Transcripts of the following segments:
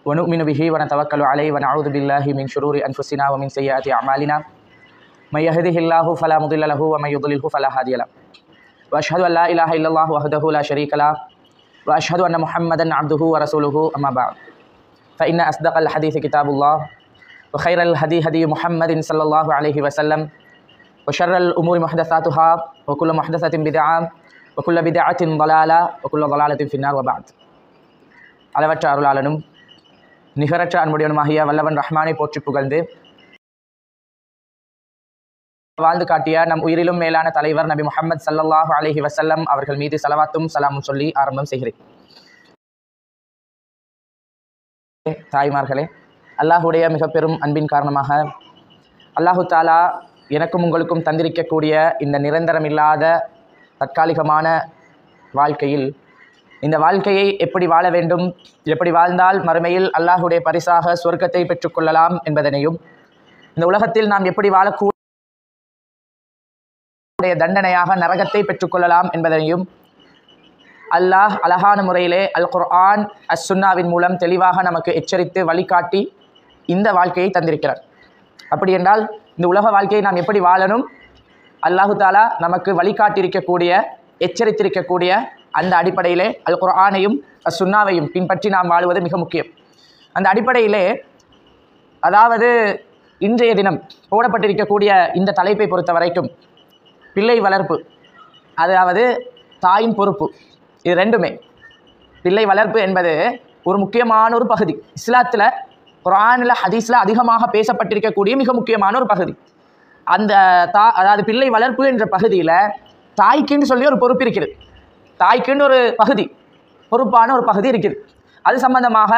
ونؤمن به ونتوكل عليه ونعوذ بالله من شرور أنفسنا ومن سيئات أعمالنا من يهده الله فلا مضل له ومن يضلله فلا هادي له وأشهد أن لا إله إلا الله وحده لا شريك له وأشهد أن محمدا عبده ورسوله أما بعد فإن أصدق الحديث كتاب الله وخير الهدي هدي محمد صلى الله عليه وسلم وشر الأمور محدثاتها وكل محدثة بدعة وكل بدعة ضلالة وكل ضلالة في النار وبعد அளவற்ற அருளாளனும் நிகரற்ற அன்புடையவனுமாகிய வல்லவன் ரஹ்மானை போற்றி புகழ்ந்து வாழ்ந்து காட்டிய நம் உயிரிலும் மேலான தலைவர் நபி முஹம்மது ஸல்லல்லாஹு அலைஹி வஸல்லம் அவர்கள் மீது ஸலவாத்தும் ஸலாமும் சொல்லி ஆரம்பம் செய்கிறேன். தாய்மார்களே, அல்லாஹுடைய மிக பெரும் அன்பின் காரணமாக அல்லாஹு தாலா எனக்கும் உங்களுக்கும் தந்திருக்கக்கூடிய இந்த நிரந்தரமில்லாத தற்காலிகமான வாழ்க்கையில் இந்த வாழ்க்கையை எப்படி வாழ வேண்டும், எப்படி வாழ்ந்தால் மறுமையில் அல்லாஹுடைய பரிசாக சொர்க்கத்தை பெற்றுக்கொள்ளலாம் என்பதனையும், இந்த உலகத்தில் நாம் எப்படி வாழக்கூடிய தண்டனையாக நரகத்தை பெற்றுக்கொள்ளலாம் என்பதனையும் அல்லாஹ் அழகான முறையிலே அல் குர்ஆன் அஸ்-சுன்னாவின் மூலம் தெளிவாக நமக்கு எச்சரித்து வழிகாட்டி இந்த வாழ்க்கையை தந்திருக்கிறார். அப்படி என்றால் இந்த உலக வாழ்க்கையை நாம் எப்படி வாழணும், அல்லாஹு தாலா நமக்கு வழிகாட்டியிருக்கக்கூடிய எச்சரித்திருக்கக்கூடிய அந்த அடிப்படையிலே அல் குர்ஆனையும் அஸ்-சுன்னாவையும் பின்பற்றி நாம் வாழ்வது மிக முக்கியம். அந்த அடிப்படையிலே அதாவது இன்றைய தினம் போடப்பட்டிருக்கக்கூடிய இந்த தலைப்பை பொறுத்த வரைக்கும் பிள்ளை வளர்ப்பு, அதாவது தாயின் பொறுப்பு, இது ரெண்டுமே. பிள்ளை வளர்ப்பு என்பது ஒரு முக்கியமான ஒரு பகுதி. இஸ்லாத்தில் குர்ஆனில் ஹதீஸில் அதிகமாக பேசப்பட்டிருக்கக்கூடிய மிக முக்கியமான ஒரு பகுதி. அந்த அதாவது பிள்ளை வளர்ப்பு என்ற பகுதியில் தாய்க்குன்னு சொல்லி ஒரு பொறுப்பு இருக்குது. தாய்க்குன்னு ஒரு பகுதி, பொறுப்பான ஒரு பகுதி இருக்குது. அது சம்பந்தமாக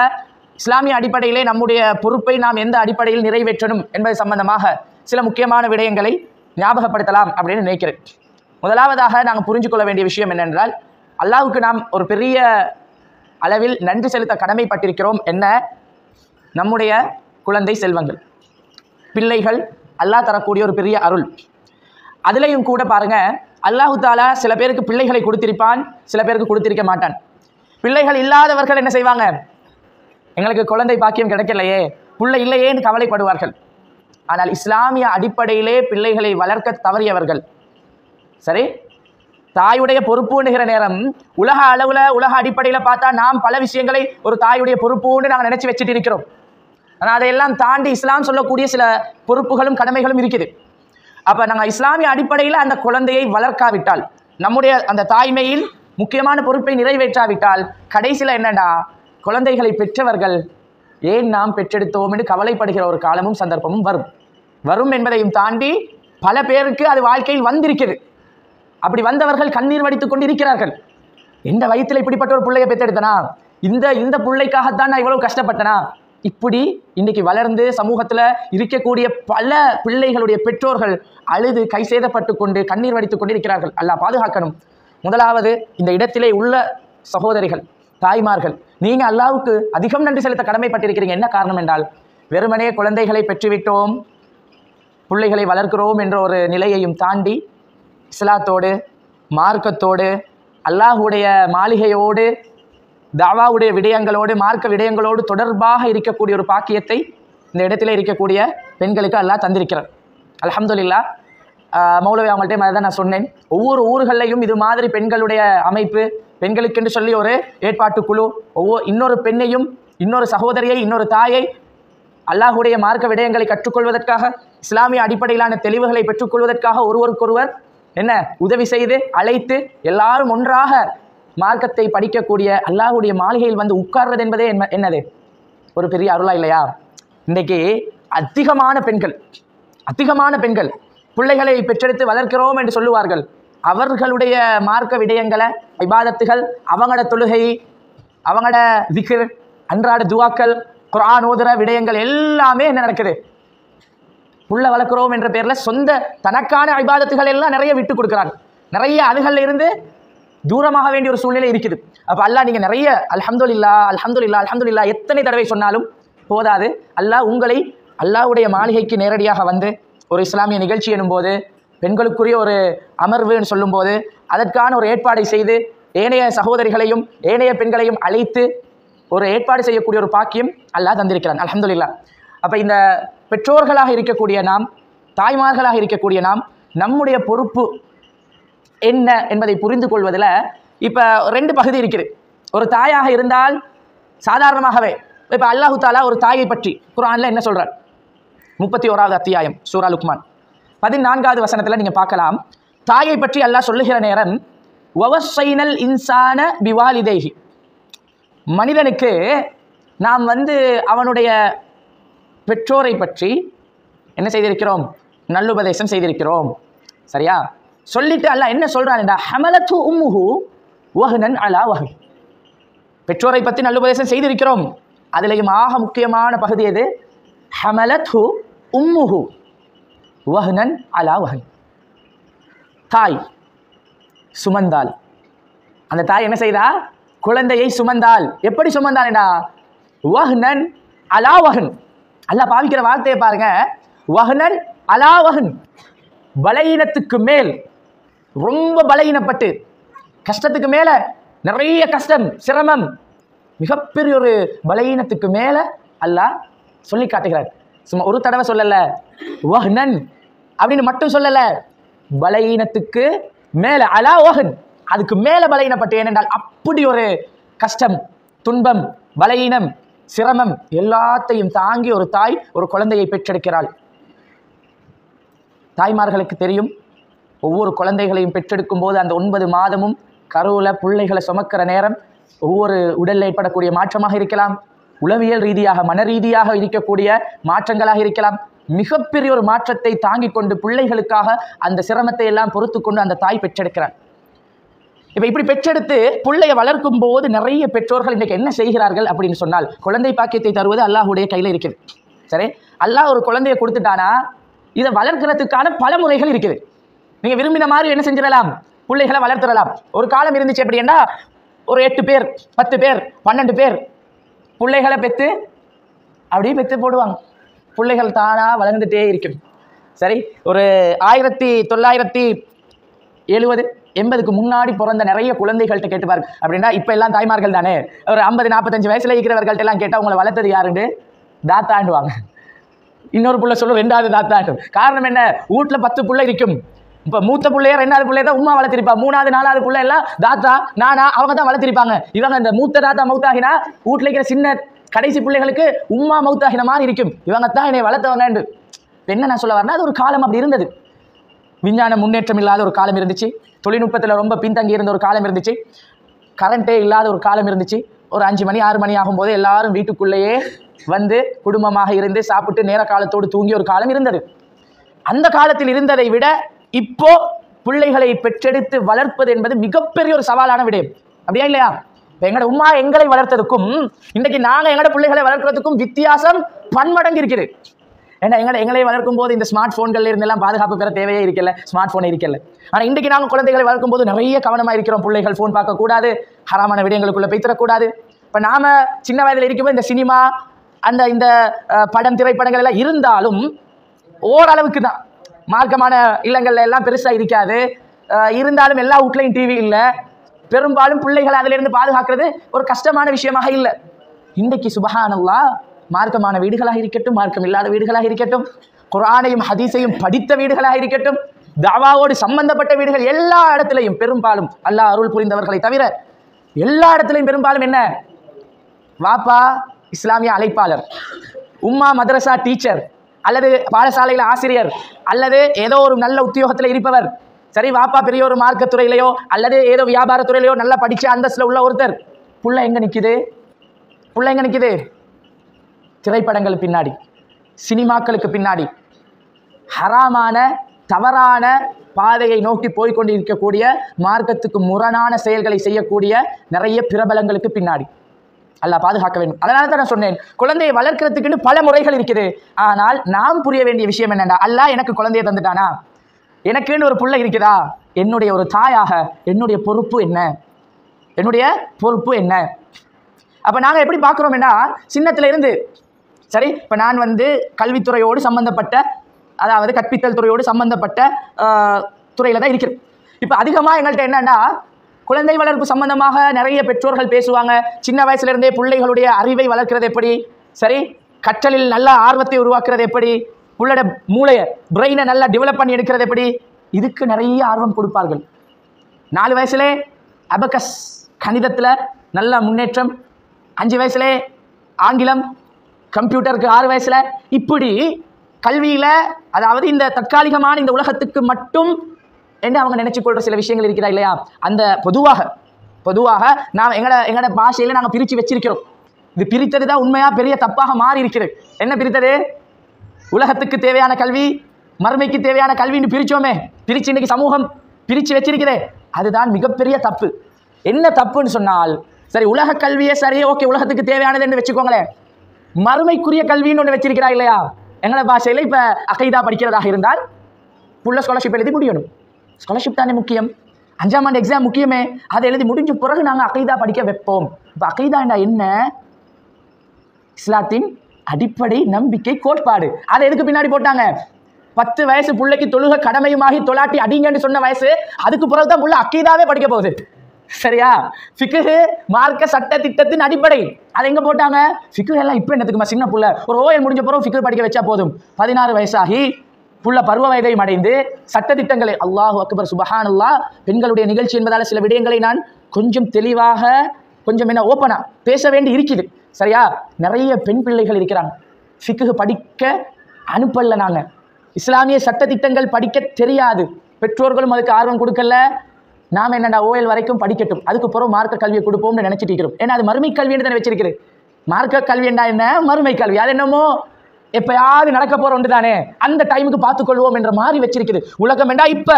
இஸ்லாமிய அடிப்படையிலே நம்முடைய பொறுப்பை நாம் எந்த அடிப்படையில் நிறைவேற்றணும் என்பது சம்பந்தமாக சில முக்கியமான விடயங்களை ஞாபகப்படுத்தலாம் அப்படின்னு நினைக்கிறேன். முதலாவதாக நாங்கள் புரிஞ்சு கொள்ள வேண்டிய விஷயம் என்னென்றால், அல்லாஹ்வுக்கு நாம் ஒரு பெரிய அளவில் நன்றி செலுத்த கடமைப்பட்டிருக்கிறோம். என்ன? நம்முடைய குழந்தை செல்வங்கள், பிள்ளைகள் அல்லாஹ் தரக்கூடிய ஒரு பெரிய அருள். அதுலேயும் கூட பாருங்கள், அல்லாஹு தாலா சில பேருக்கு பிள்ளைகளை கொடுத்திருப்பான், சில பேருக்கு கொடுத்திருக்க மாட்டான். பிள்ளைகள் இல்லாதவர்கள் என்ன செய்வாங்க? எங்களுக்கு குழந்தை பாக்கியம் கிடைக்கலையே, பிள்ளை இல்லையேன்னு கவலைப்படுவார்கள். ஆனால் இஸ்லாமிய அடிப்படையிலே பிள்ளைகளை வளர்க்க தவறியவர்கள், சரி, தாயுடைய பொறுப்புன்னுகிற நேரம் உலக அளவில் உலக அடிப்படையில் பார்த்தா நாம் பல விஷயங்களை ஒரு தாயுடைய பொறுப்புன்னு நாங்கள் நினச்சி வச்சுட்டு இருக்கிறோம். ஆனால் அதையெல்லாம் தாண்டி இஸ்லாம் சொல்லக்கூடிய சில பொறுப்புகளும் கடமைகளும் இருக்குது. அப்போ நாங்கள் இஸ்லாமிய அடிப்படையில் அந்த குழந்தையை வளர்க்காவிட்டால், நம்முடைய அந்த தாய்மையில் முக்கியமான பொறுப்பை நிறைவேற்றாவிட்டால், கடைசியில் என்னடா, குழந்தைகளை பெற்றவர்கள் ஏன் நாம் பெற்றெடுத்தோம் என்று கவலைப்படுகிற ஒரு காலமும் சந்தர்ப்பமும் வரும் என்பதையும் தாண்டி பல பேருக்கு அது வாழ்க்கையில் வந்திருக்குது. அப்படி வந்தவர்கள் கண்ணீர் வடித்துக் கொண்டு இருக்கிறார்கள். எந்த வயிற்றில் இப்படிப்பட்ட ஒரு பிள்ளையை பெற்றெடுத்தனா, இந்த பிள்ளைக்காகத்தான் நான் இவ்வளவு கஷ்டப்பட்டனா. இப்படி இன்னைக்கு வளர்ந்து சமூகத்தில் இருக்கக்கூடிய பல பிள்ளைகளுடைய பெற்றோர்கள் அழுது கை சேதப்பட்டு கொண்டு கண்ணீர் வடித்துக் கொண்டு இருக்கிறார்கள். அல்லாஹ் பாதுகாக்கணும். முதலாவது இந்த இடத்திலே உள்ள சகோதரிகள், தாய்மார்கள், நீங்கள் அல்லாஹ்வுக்கு அதிகம் நன்றி செலுத்த கடமைப்பட்டிருக்கிறீங்க. என்ன காரணம் என்றால், வெறுமனே குழந்தைகளை பெற்றுவிட்டோம், பிள்ளைகளை வளர்க்கிறோம் என்ற ஒரு நிலையையும் தாண்டி இஸ்லாத்தோடு, மார்க்கத்தோடு, அல்லாஹுடைய மாளிகையோடு, தாவாவுடைய விடயங்களோடு, மார்க்க விடயங்களோடு தொடர்பாக இருக்கக்கூடிய ஒரு பாக்கியத்தை இந்த இடத்துல இருக்கக்கூடிய பெண்களுக்கு அல்லாஹ் தந்திருக்கிறார். அல்ஹம்துலில்லாஹ். மௌலவி அவங்கள்ட்ட மாதிரி தான் நான் சொன்னேன், ஒவ்வொரு ஊர்களையும் இது மாதிரி பெண்களுடைய அமைப்பு, பெண்களுக்கென்று சொல்லி ஒரு ஏற்பாட்டு குழு, இன்னொரு பெண்ணையும், இன்னொரு சகோதரியை, இன்னொரு தாயை அல்லாஹுடைய மார்க்க விடயங்களை கற்றுக்கொள்வதற்காக, இஸ்லாமிய அடிப்படையிலான தெளிவுகளை பெற்றுக்கொள்வதற்காக ஒருவருக்கொருவர் என்ன உதவி செய்து அழைத்து எல்லாரும் ஒன்றாக மார்க்கத்தை படிக்கக்கூடிய அல்லாஹுடைய மாளிகையில் வந்து உட்கார்றது என்பதே என்னது, ஒரு பெரிய அருளா இல்லையா? இன்றைக்கு அதிகமான பெண்கள் பிள்ளைகளை பெற்றெடுத்து வளர்க்கிறோம் என்று சொல்லுவார்கள். அவர்களுடைய மார்க்க விடயங்களை, இபாதத்துகள், அவங்களோட தொழுகை, அவங்களோட திக்ர், அன்றாட துவாக்கள், குர்ஆன் ஓதுற விடயங்கள் எல்லாமே என்ன நடக்குது? புள்ள வளர்க்கிறோம் என்ற பேரில் சொந்த தனக்கான இபாதத்துகள் எல்லாம் நிறைய விட்டு கொடுக்குறாங்க. நிறைய அதுகளில் இருந்து தூரமாக வேண்டிய ஒரு சூழ்நிலை இருக்குது. அப்போ அல்லாஹ் நீங்கள் நிறைய அல்ஹம்துலில்லாஹ் எத்தனை தடவை சொன்னாலும் போதாது. அல்லாஹ் உங்களை அல்லாஹ்வுடைய மாளிகைக்கு நேரடியாக வந்து ஒரு இஸ்லாமிய நிகழ்ச்சி எனும்போது, பெண்களுக்குரிய ஒரு அமர்வுன்னு சொல்லும்போது அதற்கான ஒரு ஏற்பாடை செய்து ஏனைய சகோதரிகளையும் ஏனைய பெண்களையும் அழைத்து ஒரு ஏற்பாடு செய்யக்கூடிய ஒரு பாக்கியம் அல்லாஹ் தந்திருக்கிறான். அல்ஹம்துலில்லாஹ். அப்போ இந்த பெற்றோர்களாக இருக்கக்கூடிய நாம், தாய்மார்களாக இருக்கக்கூடிய நாம், நம்முடைய பொறுப்பு என்ன என்பதை புரிந்து கொள்வதில் இப்போ 2 பகுதி இருக்குது. ஒரு தாயாக இருந்தால் சாதாரணமாகவே இப்போ அல்லாஹு தாலா ஒரு தாயை பற்றி குர்ஆனில் என்ன சொல்கிறார்? 31வது அத்தியாயம் சூரா லுக்மான் 14வது வசனத்தில் நீங்கள் பார்க்கலாம். தாயை பற்றி அல்லாஹ் சொல்லுகிற நேரம் வவஸ்ஸைனல் இன்சான பிவாலிதைஹி, மனிதனுக்கு நாம் அவனுடைய பெற்றோரை பற்றி என்ன செய்திருக்கிறோம்? நல்லுபதேசம் செய்திருக்கிறோம். சரியா? சொல்லிட்டு அல்லாஹ் என்ன சொல்றான்டா, ஹமலத்து உம்முஹு வஹ்னன் அலா வஹ்ன். பெற்றோரை பற்றி நல்லுபதேசம் செய்திருக்கிறோம். அதிலேயும் ஆக முக்கியமான பகுதி எது? ஹமலத்து உம்முஹு வஹ்னன் அலா வஹ்ன். தாய் சுமந்தாள். அந்த தாய் என்ன செய்தா? குழந்தையை சுமந்தாள். எப்படி சுமந்தாள்டா? வஹ்னன் அலா வஹ்ன். அல்லாஹ் பாவிக்கிற வார்த்தையை பாருங்க, வஹ்னன் அலா வஹ்ன். பலகீனத்துக்கு மேல், ரொம்ப பலகீனப்பட்டு, கஷ்டத்துக்கு மேல நிறைய கஷ்டம், சிரமம், மிகப்பெரிய ஒரு பலகீனத்துக்கு மேல அல்லாஹ் சொல்லி காட்டுகிறார். சும்மா ஒரு தடவை சொல்லல, வஹ்னன் அப்படின்னு மட்டும் சொல்லல, பலகீனத்துக்கு மேல, அலா வஹ்ன், அதுக்கு மேல பலகீனப்பட்டு. ஏனென்றால் அப்படி ஒரு கஷ்டம், துன்பம், பலகீனம், சிரமம் எல்லாத்தையும் தாங்கி ஒரு தாய் ஒரு குழந்தையை பெற்றெடுக்கிறாள். தாய்மார்களுக்கு தெரியும், ஒவ்வொரு குழந்தைகளையும் பெற்றெடுக்கும் போது அந்த 9 மாதமும் கருவில் பிள்ளைகளை சுமக்கிற நேரம் ஒவ்வொரு உடலில் ஏற்படக்கூடிய மாற்றமாக இருக்கலாம், உளவியல் ரீதியாக மன ரீதியாக இருக்கக்கூடிய மாற்றங்களாக இருக்கலாம். மிகப்பெரிய ஒரு மாற்றத்தை தாங்கி கொண்டு பிள்ளைகளுக்காக அந்த சிரமத்தை எல்லாம் பொறுத்து கொண்டு அந்த தாய் பெற்றெடுக்கிறார். இப்போ இப்படி பெற்றெடுத்து பிள்ளையை வளர்க்கும் போது நிறைய பெற்றோர்கள் இன்றைக்கு என்ன செய்கிறார்கள் அப்படின்னு சொன்னால், குழந்தை பாக்கியத்தை தருவது அல்லாஹுடைய கையில் இருக்குது. சரி, அல்லாஹ் ஒரு குழந்தையை கொடுத்துட்டானா இதை வளர்க்கிறதுக்கான பல முறைகள் இருக்குது. நீங்கள் விரும்பின மாதிரி என்ன செஞ்சிடலாம், பிள்ளைகளை வளர்த்துடலாம். ஒரு காலம் இருந்துச்சு எப்படின்னா, ஒரு 8 பேர் 10 பேர் 12 பேர் பிள்ளைகளை பெற்று அப்படியே பெற்று போடுவாங்க. பிள்ளைகள் தானாக வளர்ந்துட்டே இருக்கும். சரி, ஒரு 1970-80க்கு முன்னாடி பிறந்த நிறைய குழந்தைகள்கிட்ட கேட்டுப்பாரு அப்படின்னா, இப்போ எல்லாம் தாய்மார்கள் தானே, ஒரு 50-45 வயசுல இருக்கிறவர்கள்ட்ட எல்லாம் கேட்டால் உங்களை வளர்த்தது யாருன்னு தாத்தாண்டுவாங்க. இன்னொரு புள்ள சொல்லும் 2வது தாத்தாண்டு. காரணம் என்ன? வீட்டில் 10 பிள்ளை இருக்கும். இப்போ மூத்த பிள்ளைய 2வது பிள்ளைய தான் உமா வளர்த்திருப்பா, 3வது 4வது பிள்ளை எல்லாம் தாத்தா நானா அவங்க தான் வளர்த்திருப்பாங்க. இவங்க அந்த மூத்த தாத்தா மௌத்தாகினா வீட்டில் இருக்கிற சின்ன கடைசி பிள்ளைகளுக்கு உமா மௌத்தாகின மாதிரி இருக்கும். இவங்க தான் என்னை வளர்த்தவங்க. என்ன நான் சொல்ல வரேன்னா, அது ஒரு காலம் அப்படி இருந்தது. விஞ்ஞான முன்னேற்றம் இல்லாத ஒரு காலம் இருந்துச்சு, தொழில்நுட்பத்தில் ரொம்ப பின்தங்கி இருந்த ஒரு காலம் இருந்துச்சு, கரண்ட்டே இல்லாத ஒரு காலம் இருந்துச்சு. ஒரு 5 மணி 6 மணி ஆகும்போது எல்லாரும் வீட்டுக்குள்ளேயே குடும்பமாக இருந்து சாப்பிட்டு நேர காலத்தோடு தூங்கிய ஒரு காலம் இருந்தது. அந்த காலத்தில் இருந்ததை விட இப்போ பிள்ளைகளை பெற்றெடுத்து வளர்ப்பது என்பது மிகப்பெரிய ஒரு சவாலான விடயம். அப்படியா இல்லையா? எங்களோட உமா எங்களை வளர்த்ததுக்கும் இன்றைக்கு நாங்கள் எங்களோட பிள்ளைகளை வளர்க்கிறதுக்கும் வித்தியாசம் பன்மடங்கு இருக்குது. ஏன்னா எங்களை வளர்க்கும் போது இந்த ஸ்மார்ட் போன்கள் இருந்தெல்லாம் பாதுகாப்பு பெற தேவையே இருக்கல, ஸ்மார்ட் போன் இருக்கல. ஆனால் இன்றைக்கு நாங்கள் குழந்தைகளை வளர்க்கும் போது நிறைய கவனமாக இருக்கிறோம். பிள்ளைகள் ஃபோன் பார்க்கக்கூடாது, ஹராமான விடயங்களுக்குள்ளே போய்த்தரக்கூடாது. இப்போ நாம சின்ன வயதில் இருக்கும்போது இந்த சினிமா இந்த படம் திரைப்படங்கள் எல்லாம் இருந்தாலும் ஓரளவுக்கு தான், மார்க்கமான இல்லங்கள்ல எல்லாம் பெருசாக இருக்காது. இருந்தாலும் எல்லா வீட்லையும் டிவி இல்லை. பெரும்பாலும் பிள்ளைகளை அதிலிருந்து பாதுகாக்கிறது ஒரு கஷ்டமான விஷயமாக இல்லை. இன்றைக்கு சுபஹானல்லாஹ், மார்க்கமான வீடுகளாக இருக்கட்டும், மார்க்கம் இல்லாத வீடுகளாக இருக்கட்டும், குர்ஆனையும் ஹதீஸையும் படித்த வீடுகளாக இருக்கட்டும், தாவாவோடு சம்பந்தப்பட்ட வீடுகள், எல்லா இடத்துலையும் பெரும்பாலும் அல்லாஹ் அருள் புரிந்தவர்களை தவிர எல்லா இடத்துலையும் பெரும்பாலும் என்ன, வாப்பா இஸ்லாமிய அழைப்பாளர், உம்மா மதரசா டீச்சர் அல்லது பாடசாலையில் ஆசிரியர் அல்லது ஏதோ ஒரு நல்ல உத்தியோகத்தில் இருப்பவர். சரி, வாப்பா பெரிய ஒரு மார்க்கத்துறையிலையோ அல்லது ஏதோ வியாபாரத்துறையிலையோ நல்லா படித்த அந்தஸ்தில் உள்ள ஒருத்தர். புள்ள எங்கே நிற்குது? புள்ள எங்கே நிற்குது? திரைப்படங்கள் பின்னாடி, சினிமாக்களுக்கு பின்னாடி, ஹராமான தவறான பாதையை நோக்கி போய்கொண்டு இருக்கக்கூடிய, மார்க்கத்துக்கு முரணான செயல்களை செய்யக்கூடிய நிறைய பிரபலங்களுக்கு பின்னாடி. அல்லாஹ் பாதுகாக்க வேண்டும். அதனால தான் நான் சொன்னேன், குழந்தையை வளர்க்கிறதுக்குன்னு பல முறைகள் இருக்குது. ஆனால் நாம் புரிய வேண்டிய விஷயம் என்னென்னா, அல்லாஹ் எனக்கு குழந்தையை தந்துட்டானா, எனக்குன்னு ஒரு பிள்ளை இருக்குதா, என்னுடைய ஒரு தாயாக என்னுடைய பொறுப்பு என்ன, என்னுடைய பொறுப்பு என்ன? அப்போ நாங்கள் எப்படி பார்க்குறோம்னா, சின்னத்தில் இருந்து சரி, இப்போ நான் கல்வித்துறையோடு சம்பந்தப்பட்ட, அதாவது கற்பித்தல் துறையோடு சம்பந்தப்பட்ட துறையில் தான் இருக்கிறேன். இப்போ அதிகமாக எங்கள்கிட்ட என்னென்னா, குழந்தை வளர்ப்பு சம்பந்தமாக நிறைய பெற்றோர்கள் பேசுவாங்க. சின்ன வயசுல இருந்தே பிள்ளைகளுடைய அறிவை வளர்க்கிறது எப்படி, சரி, கற்றலில் நல்ல ஆர்வத்தை உருவாக்குறது எப்படி, புள்ளோட மூளையை பிரெயினை நல்லா டெவலப் பண்ணி எடுக்கிறது எப்படி, இதுக்கு நிறைய ஆர்வம் கொடுப்பார்கள். 4 வயசுலே அபகஸ் கணிதத்தில் நல்ல முன்னேற்றம், 5 வயசுலே ஆங்கிலம், கம்ப்யூட்டருக்கு 6 வயசுல, இப்படி கல்வியில, அதாவது இந்த தற்காலிகமான இந்த உலகத்துக்கு மட்டும் என்று அவங்க நினைச்சு கொள்ற சில விஷயங்கள் இருக்கிறா இல்லையா. அந்த பொதுவாக நாம் எங்கட பாஷையில நாங்கள் பிரித்து வச்சிருக்கிறோம். இது பிரித்தது தான் உண்மையா பெரிய தப்பாக மாறி இருக்கிறது. என்ன பிரித்தது? உலகத்துக்கு தேவையான கல்வி, மறுமைக்கு தேவையான கல்வின்னு பிரிச்சோமே, பிரிச்சு இன்னைக்கு சமூகம் பிரித்து வச்சிருக்கிறே, அதுதான் மிகப்பெரிய தப்பு. என்ன தப்புன்னு சொன்னால், சரி உலக கல்வியே சரி, ஓகே, உலகத்துக்கு தேவையானதுன்னு வச்சுக்கோங்களேன், மறுமைக்குரிய கல்வின்னு ஒன்று வச்சிருக்கிறா இல்லையா. எங்களை பாஷையில் இப்போ அகைதா படிக்கிறதாக இருந்தால் புள்ள ஸ்காலர்ஷிப் எழுதி முடியணும். ஸ்காலர்ஷிப் தானே முக்கியம், 5ஆம் ஆண்டு எக்ஸாம் முக்கியமே, அதை எழுதி முடிஞ்ச பிறகு நாங்கள் அகைதா படிக்க வைப்போம். இப்போ அகைதாண்டா என்ன? இஸ்லாத்தின் அடிப்படை நம்பிக்கை கோட்பாடு. அதை எதுக்கு பின்னாடி போட்டாங்க? 10 வயசு பிள்ளைக்கு தொழுக கடமையுமாகி தொலாட்டி அடிங்கன்னு சொன்ன வயசு, அதுக்கு பிறகு தான் புள்ள அகைதாவே படிக்க போகுது. சரியா? ஃபிக்ஹ் மார்க்க சட்ட திட்டத்தின் அடிப்படை. அதை எங்க போட்டாங்க? ஃபிக்ஹ் எல்லாம் இப்போ என்னத்துக்குமா, சின்ன புள்ள ஒரு ஓஎல் முடிஞ்ச பிறகு ஃபிக்ஹ் படிக்க வச்சா போதும். 16 வயசாகி புள்ள பருவ வயதையும் அடைந்து சட்ட திட்டங்களை, அல்லாஹு அக்பர் சுபஹானல்லாஹ், பெண்களுடைய நிகழ்ச்சி என்பதால் சில விடயங்களை நான் கொஞ்சம் தெளிவாக, கொஞ்சம் என்ன ஓப்பனா பேச வேண்டி இருக்குது. சரியா? நிறைய பெண் பிள்ளைகள் இருக்கிறாங்க, ஃபிக்ஹ் படிக்க அனுப்பல. நாங்கள் இஸ்லாமிய சட்ட திட்டங்கள் படிக்க தெரியாது, பெற்றோர்களும் அதுக்கு ஆர்வம் கொடுக்கல. நாம் என்னடா ஓஎல் வரைக்கும் படிக்கட்டும், அதுக்கு பிறகு மார்க்க கல்வியை கொடுப்போம்னு நினைச்சிட்டு இருக்கிறோம். ஏன்னா அது மறுமை கல்வின்னு தானே வச்சிருக்கிறது. மார்க்க கல்வி என்ன, என்ன மறுமை கல்வி, அது என்னமோ எப்பயாவது நடக்க போற ஒன்று தானே, அந்த டைமுக்கு பார்த்துக்கொள்வோம் என்ற மாதிரி வச்சிருக்குது. உலகம் என்றா இப்ப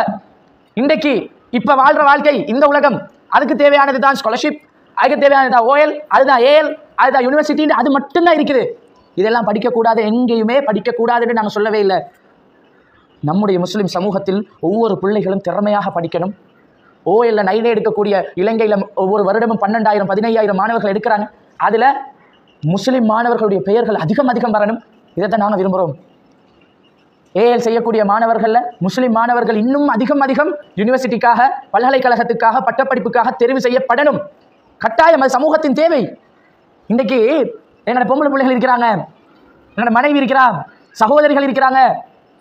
இன்றைக்கு இப்ப வாழ்ற வாழ்க்கை, இந்த உலகம், அதுக்கு தேவையானது தான் ஸ்காலர்ஷிப், அதுக்கு தேவையானது தான் ஓஎல், அதுதான் ஏஎல், அதுதான் யூனிவர்சிட்டின்னு அது மட்டும்தான் இருக்குது. இதெல்லாம் படிக்கக்கூடாது, எங்கேயுமே படிக்கக்கூடாதுன்னு நாங்கள் சொல்லவே இல்லை. நம்முடைய முஸ்லிம் சமூகத்தில் ஒவ்வொரு பிள்ளைகளும் திறமையாக படிக்கணும். ஓஎல்ல 9 எடுக்கக்கூடிய இலங்கையில் ஒவ்வொரு வருடமும் 12,000 15,000 மாணவர்கள் எடுக்கிறாங்க. அதில் முஸ்லிம் மாணவர்களுடைய பெயர்கள் அதிகம் வரணும். இதைத்தான் நாங்கள் விரும்புகிறோம். ஏஎல் செய்யக்கூடிய மாணவர்களில் முஸ்லிம் மாணவர்கள் இன்னும் அதிகம் யூனிவர்சிட்டிக்காக, பல்கலைக்கழகத்துக்காக, பட்டப்படிப்புக்காக தெரிவு செய்யப்படணும். கட்டாயம், அது சமூகத்தின் தேவை. இன்றைக்கு எங்களோட பொம்பளை பிள்ளைகள் இருக்கிறாங்க, எங்களோட மனைவி இருக்கிறா, சகோதரிகள் இருக்கிறாங்க.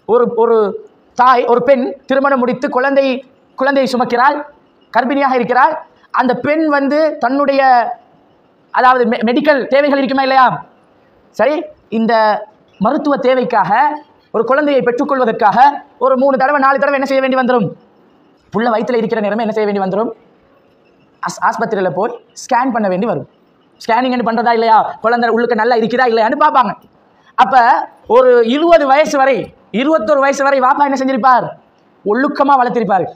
ஒரு தாய், ஒரு பெண் திருமணம் முடித்து குழந்தையை சுமக்கிறாள், கர்ப்பிணியாக இருக்கிறாள். அந்த பெண் தன்னுடைய, அதாவது மெடிக்கல் தேவைகள் இருக்குமா இல்லையா, சரி, இந்த மருத்துவ தேவைக்காக ஒரு குழந்தையை பெற்றுக்கொள்வதற்காக ஒரு 3 தடவை 4 தடவை என்ன செய்ய வேண்டி வந்துடும்? புள்ள வயிற்றில் இருக்கிற நேரமே என்ன செய்ய வேண்டி வந்துடும்? ஆஸ்பத்திரியில் போய் ஸ்கேன் பண்ண வேண்டி வரும். ஸ்கேனிங் பண்ணுறதா இல்லையா, குழந்தை உள்ளுக்கு நல்லா இருக்குதா இல்லையான்னு பார்ப்பாங்க. அப்போ ஒரு 20 வயசு வரை, 21 வயசு வரை வாப்பா என்ன செஞ்சிருப்பார்? ஒழுக்கமாக வளர்த்திருப்பார்.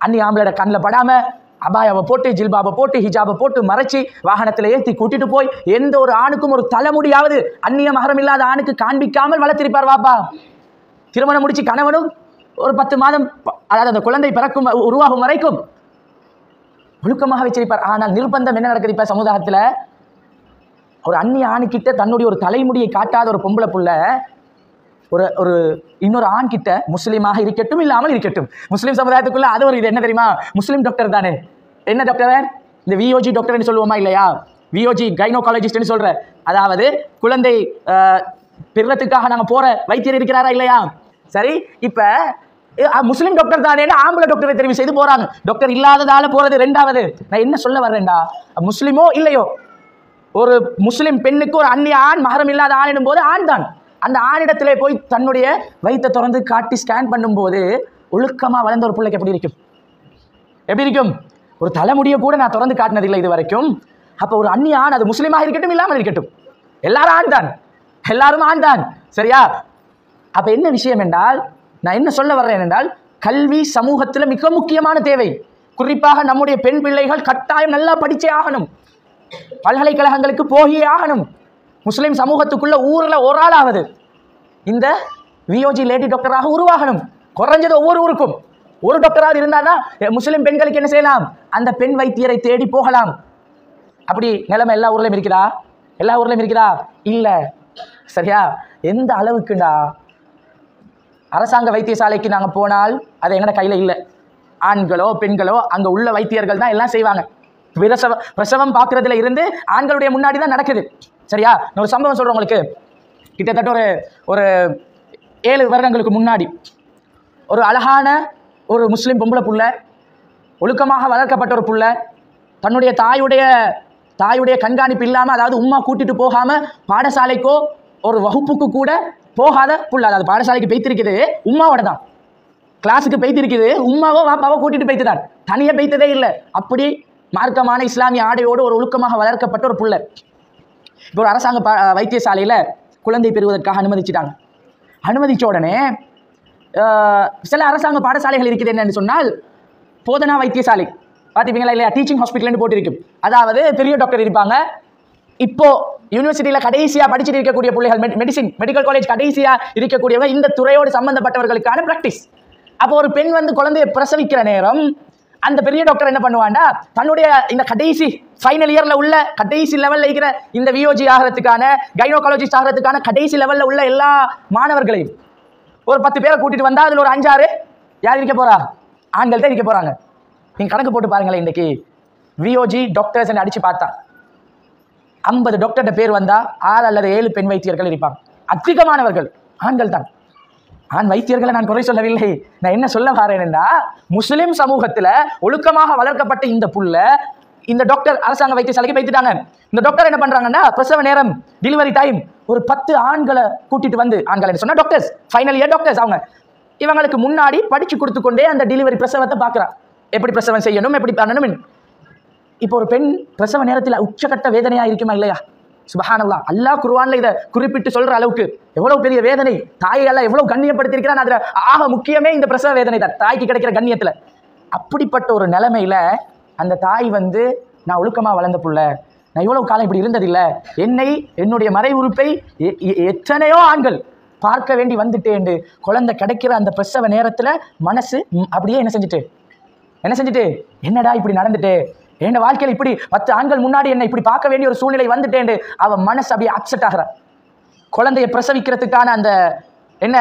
அன்னி ஆம்பளோட கண்ணில் படாமல் அபாயாவை போட்டு, ஜில்பாபை போட்டு, ஹிஜாபை போட்டு மறைச்சி வாகனத்தில் ஏற்றி கூட்டிட்டு போய் எந்த ஒரு ஆணுக்கும் ஒரு தலைமுடியாவது அந்நிய மகரம் இல்லாத ஆணுக்கு காண்பிக்காமல் வளர்த்திருப்பார் வாப்பா. திருமணம் முடிச்சு கணவனும் ஒரு 10 மாதம், அதாவது அந்த குழந்தை பிறக்கும் உருவாகும் வரைக்கும் ஒழுக்கமாக வச்சிருப்பார். ஆனால் நிர்பந்தம் என்ன நடக்குது இப்ப சமுதாயத்தில்? ஒரு அந்நிய ஆணுக்கிட்ட தன்னுடைய ஒரு தலைமுடியை காட்டாத ஒரு பொம்பளை புள்ள ஒரு இன்னொரு ஆண் கிட்ட, முஸ்லீமாக இருக்கட்டும் இல்லாமல் இருக்கட்டும், முஸ்லீம் சமுதாயத்துக்குள்ள அது ஒரு இது என்ன தெரியுமா, முஸ்லீம் டாக்டர் தானே. என்ன டாக்டர்? இந்த விஓஜி டாக்டர்னு சொல்லுவோமா இல்லையா, விஓஜி கைனோகாலஜிஸ்ட்னு சொல்ற, அதாவது குழந்தை பிறத்துக்காக நாங்கள் போற வைத்தியர் இருக்கிறாரா இல்லையா. சரி, இப்ப முஸ்லீம் டாக்டர் தானே ஆம்பளை டாக்டரை தெரிவு செய்து போறாங்க. டாக்டர் இல்லாததால போறது. 2வது, நான் என்ன சொல்ல வர்றேன்டா, முஸ்லிமோ இல்லையோ, ஒரு முஸ்லிம் பெண்ணுக்கு ஒரு அந்நிய ஆண் மகரம் இல்லாத ஆணிடும் போது ஆண் தான். அந்த ஆணிடத்திலே போய் தன்னுடைய வயிற்றை திறந்து காட்டி ஸ்கேன் பண்ணும்போது ஒழுக்கமா வளர்ந்த ஒரு பிள்ளைக்கு எப்படி இருக்கும்? எப்படி இருக்கும்? ஒரு தலைமுடியை கூட நான் திறந்து காட்டினதில்லை இது வரைக்கும். அப்போ ஒரு அந்நிய ஆண், அது முஸ்லீமாக இருக்கட்டும் இல்லாமல் இருக்கட்டும், எல்லாரும் ஆண் தான், எல்லாரும் ஆண் தான். சரியா? அப்ப என்ன விஷயம் என்றால், நான் என்ன சொல்ல வர்றேன் என்றால், கல்வி சமூகத்தில் மிக முக்கியமான தேவை. குறிப்பாக நம்முடைய பெண் பிள்ளைகள் கட்டாயம் நல்லா படிச்சே ஆகணும், பல்கலைக்கழகங்களுக்கு போகியே ஆகணும். முஸ்லிம் சமூகத்துக்குள்ள ஊரில் ஒரு ஆளாவது இந்த விஓஜி லேடி டாக்டராக உருவாகணும். குறைஞ்சது ஒவ்வொரு ஊருக்கும் ஒரு டாக்டராக இருந்தால்தான் முஸ்லிம் பெண்களுக்கு என்ன செய்யலாம், அந்த பெண் வைத்தியரை தேடி போகலாம். அப்படி நிலைமை எல்லா ஊர்லையும் இருக்குதா? எல்லா ஊர்லையும் இருக்குதா? இல்லை. சரியா? எந்த அளவுக்குண்டா, அரசாங்க வைத்தியசாலைக்கு நாங்கள் போனால் அது எங்கட கையில் இல்லை. ஆண்களோ பெண்களோ அங்கே உள்ள வைத்தியர்கள் தான் எல்லாம் செய்வாங்க. பிரசவம் பார்க்கறதுல இருந்து ஆண்களுடைய முன்னாடி தான் நடக்குது. சரியா? நான் ஒரு சம்பவம் சொல்கிறேன் உங்களுக்கு. கிட்டத்தட்ட ஒரு 7 வருடங்களுக்கு முன்னாடி ஒரு அழகான ஒரு முஸ்லீம் பொம்பளை புள்ள, ஒழுக்கமாக வளர்க்கப்பட்ட ஒரு புள்ள, தன்னுடைய தாயுடைய கண்காணிப்பு இல்லாமல், அதாவது உம்மா கூட்டிட்டு போகாமல் பாடசாலைக்கோ ஒரு வகுப்புக்கு கூட போகாத புள்ள, அதாவது பாடசாலைக்கு பெய்த்திருக்குது உம்மாவோட தான், கிளாஸுக்கு பெய்த்திருக்குது உம்மாவோ வாப்பாவோ கூட்டிட்டு பெய்த்துதான், தனியாக பெய்த்ததே இல்லை. அப்படி மார்க்கமான இஸ்லாமிய ஆடையோடு ஒரு ஒழுக்கமாக வளர்க்கப்பட்ட ஒரு புள்ள. இப்போ ஒரு அரசாங்க வைத்தியசாலையில் குழந்தை பெறுவதற்காக அனுமதிச்சிட்டாங்க. அனுமதிச்ச உடனே சில அரசாங்க பாடசாலைகள் இருக்குது என்னன்னு சொன்னால், போதனா வைத்தியசாலை பார்த்துப்பீங்களா இல்லையா, டீச்சிங் ஹாஸ்பிட்டல்னு போட்டிருக்கு. அதாவது பெரிய டாக்டர் இருப்பாங்க. இப்போ யூனிவர்சிட்டியில் கடைசியாக படிச்சுட்டு இருக்கக்கூடிய பிள்ளைகள், மெடிக்கல் காலேஜ் கடைசியாக இருக்கக்கூடியவங்க இந்த துறையோடு சம்பந்தப்பட்டவர்களுக்கான ப்ராக்டிஸ். அப்போ ஒரு பெண் வந்து குழந்தையை பிரசவிக்கிற நேரம் அந்த பெரிய டாக்டர் என்ன பண்ணுவாண்டா, தன்னுடைய இந்த கடைசி ஃபைனல் இயர்ல உள்ள கடைசி லெவலில் இருக்கிற இந்த விஓஜி ஆகிறதுக்கான, கைனோகாலஜிஸ்ட் ஆகிறதுக்கான கடைசி லெவலில் உள்ள எல்லா மாணவர்களையும் ஒரு 10 பேரை கூட்டிட்டு வந்தா அதில் ஒரு 5-6 யார் இருக்க போறா, ஆண்கள் தான் இருக்க போறாங்க. நீங்க கணக்கு போட்டு பாருங்களேன், இன்னைக்கு விஓஜி டாக்டர்ஸ் அடிச்சு பார்த்தா 50 டாக்டர்கிட்ட பேர் வந்தா 6 அல்லது 7 பெண் வைத்தியர்கள் இருப்பாங்க. அதிகமானவர்கள் ஆண்கள் தான். ஆண் வைத்தியர்களை நான் குறை சொல்லவில்லை. நான் என்ன சொல்ல வரேன்னா, முஸ்லிம் சமூகத்தில் ஒழுக்கமாக வளர்க்கப்பட்ட இந்த புள்ள, இந்த டாக்டர் அரசாங்க வைத்தியசாலைக்கு வைத்துட்டாங்க. இந்த டாக்டர் என்ன பண்றாங்கன்னா, பிரசவ நேரம், டெலிவரி டைம், ஒரு 10 ஆண்களை கூட்டிட்டு வந்து, ஆண்கள் சொன்னா டாக்டர்ஸ், ஃபைனல் இயர் டாக்டர்ஸ், அவங்க இவங்களுக்கு முன்னாடி படிச்சு கொடுத்து கொண்டே அந்த டெலிவரி பிரசவத்தை பார்க்குறான். எப்படி பிரசவம் செய்யணும், எப்படி பண்ணணும். இப்போ ஒரு பெண் பிரசவ நேரத்தில் உச்சகட்ட வேதனையா இருக்குமா இல்லையா? சுபஹானல்லாஹ், அல்லாஹ் குர்ஆன்ல இதை குறிப்பிட்டு சொல்ற அளவுக்கு எவ்வளவு பெரிய வேதனை, தாயை எல்லாம் எவ்வளவு கண்ணியப்படுத்தி இருக்கிறான். அதுல ஆக முக்கியமே இந்த பிரசவ வேதனை தான், தாய்க்கு கிடைக்கிற கண்ணியத்துல. அப்படிப்பட்ட ஒரு நிலைமையில அந்த தாய் வந்து, நான் ஒழுக்கமா வளர்ந்த புள்ள, நான் இவ்வளவு காலம் இப்படி இருந்ததில்லை, என்னுடைய மறை உறுப்பை எத்தனையோ ஆண்கள் பார்க்க வேண்டி வந்துட்டேன். குழந்தை கிடைக்கிற அந்த பிரசவ நேரத்துல மனசு அப்படியே என்ன செஞ்சுட்டு என்னடா இப்படி நடந்துட்டு, என் வாழ்க்கையில் இப்படி 10 ஆண்கள் முன்னாடி என்னை இப்படி பார்க்க வேண்டிய ஒரு சூழ்நிலை வந்துட்டேன். அவன் மனசு அப்படியே அப்செட் ஆகிறான். குழந்தையை பிரசவிக்கிறதுக்கான அந்த என்ன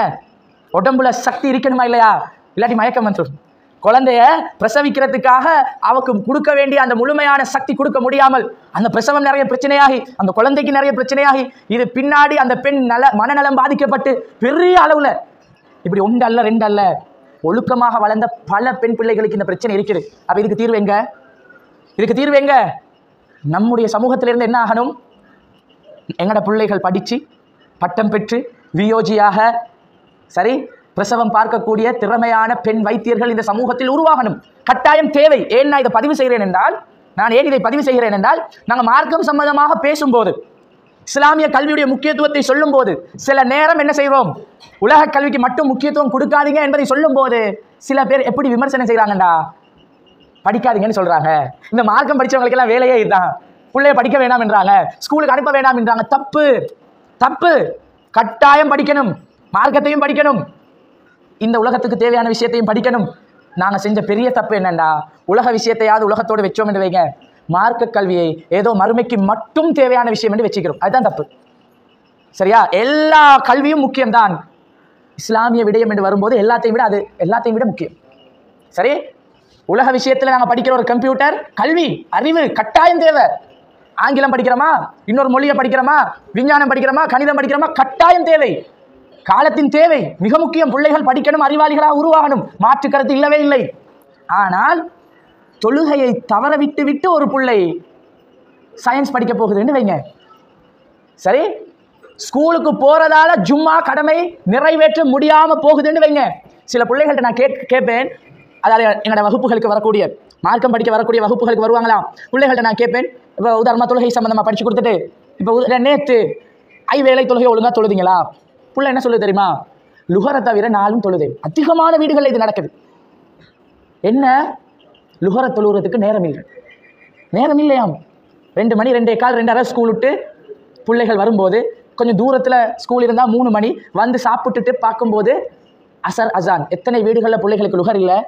உடம்புல சக்தி இருக்கணுமா இல்லையா, இல்லாட்டி மயக்கம் வந்துடும். குழந்தைய பிரசவிக்கிறதுக்காக அவக்கு கொடுக்க வேண்டிய அந்த முழுமையான சக்தி கொடுக்க முடியாமல் அந்த பிரசவம் நிறைய பிரச்சனையாகி, அந்த குழந்தைக்கு நிறைய பிரச்சனையாகி, இது பின்னாடி அந்த பெண் மனநலம் பாதிக்கப்பட்டு பெரிய அளவுல இப்படி 1 அல்ல 2 அல்ல ஒழுக்கமாக வளர்ந்த பல பெண் பிள்ளைகளுக்கு இந்த பிரச்சனை இருக்குது. அப்ப இதுக்கு தீர்வு எங்க? நம்முடைய சமூகத்திலிருந்து என்ன ஆகணும்? எங்கட பிள்ளைகள் படிச்சு பட்டம் பெற்று வியோஜியாக சரி பிரசவம் பார்க்கக்கூடிய திறமையான பெண் வைத்தியர்கள் இந்த சமூகத்தில் உருவாகணும். கட்டாயம் தேவை. ஏன் நான் இதை பதிவு செய்கிறேன் என்றால், நாங்கள் மார்க்கம் சம்பந்தமாக பேசும்போது, இஸ்லாமிய கல்வியுடைய முக்கியத்துவத்தை சொல்லும் போது, சில நேரம் என்ன செய்வோம், உலக கல்விக்கு மட்டும் முக்கியத்துவம் கொடுக்காதீங்க என்பதை சொல்லும் போது சில பேர் எப்படி விமர்சனம் செய்யறாங்கடா, படிக்காதீங்கன்னு சொல்றாங்க. இந்த மார்க்கம் படிச்சவங்களுக்கு எல்லாம் வேலையே இதுதான், பிள்ளைய படிக்க வேண்டாம் என்றாங்க, ஸ்கூலுக்கு அனுப்ப வேண்டாம் என்றாங்க. தப்பு. கட்டாயம் படிக்கணும், மார்க்கத்தையும் படிக்கணும், இந்த உலகத்துக்கு தேவையான விஷயத்தையும் படிக்கணும். நாங்க செஞ்ச பெரிய தப்பு என்னண்டா, உலக விஷயத்தையாவது உலகத்தோடு வச்சோம் என்று வைங்க, மார்க்க கல்வியை ஏதோ மறுமைக்கு மட்டும் தேவையான விஷயம் என்று வச்சுக்கிறோம். அதுதான் தப்பு. சரியா? எல்லா கல்வியும் முக்கியம்தான். இஸ்லாமிய விடயம் என்று வரும்போது எல்லாத்தையும் விட முக்கியம். சரி, உலக விஷயத்துல நாங்க படிக்கிற ஒரு கம்ப்யூட்டர் கல்வி அறிவு கட்டாயம் தேவை. ஆங்கிலம் படிக்கிறோமா, இன்னொரு மொழியை படிக்கிறோமா, விஞ்ஞானம் படிக்கிறோமா, கணிதம் படிக்கிறோமா, கட்டாயம் தேவை. காலத்தின் தேவை மிக முக்கியம். பிள்ளைகள் படிக்கணும், அறிவாளிகளாக உருவாகணும், மாற்று கருத்து இல்லவே இல்லை. ஆனால் தொழுகையை தவற விட்டு ஒரு பிள்ளை சயின்ஸ் படிக்க போகுதுன்னு வைங்க, சரி, ஸ்கூலுக்கு போறதால ஜும்மா கடமை நிறைவேற்ற முடியாம போகுதுன்னு வைங்க. சில பிள்ளைகள்கிட்ட நான் கேட்பேன், அதாவது என்னோட வகுப்புகளுக்கு வரக்கூடிய, மார்க்கம் படிக்க வரக்கூடிய வகுப்புகளுக்கு வருவாங்களாம், பிள்ளைகள்கிட்ட நான் கேட்பேன், இப்போ உதாரணமாக தொழுகை சம்பந்தமாக படிச்சு கொடுத்துட்டு, இப்போ நேற்று ஐவேளை தொழுகை ஒழுங்கா தொழுதிங்களா? பிள்ளை என்ன சொல்லுது தெரியுமா, லுகரை தவிர நாளும் தொழுது. அதிகமான வீடுகளில் இது நடக்குது. என்ன, லுகரை தொழுகிறதுக்கு நேரம் இல்லையாம். 2 மணி 2:15 2:30 ஸ்கூல் விட்டு பிள்ளைகள் வரும்போது, கொஞ்சம் தூரத்தில் ஸ்கூல் இருந்தால் 3 மணி வந்து சாப்பிட்டுட்டு பார்க்கும்போது அசர் அசான். எத்தனை வீடுகளில் பிள்ளைகளுக்கு லுகர் இல்லை,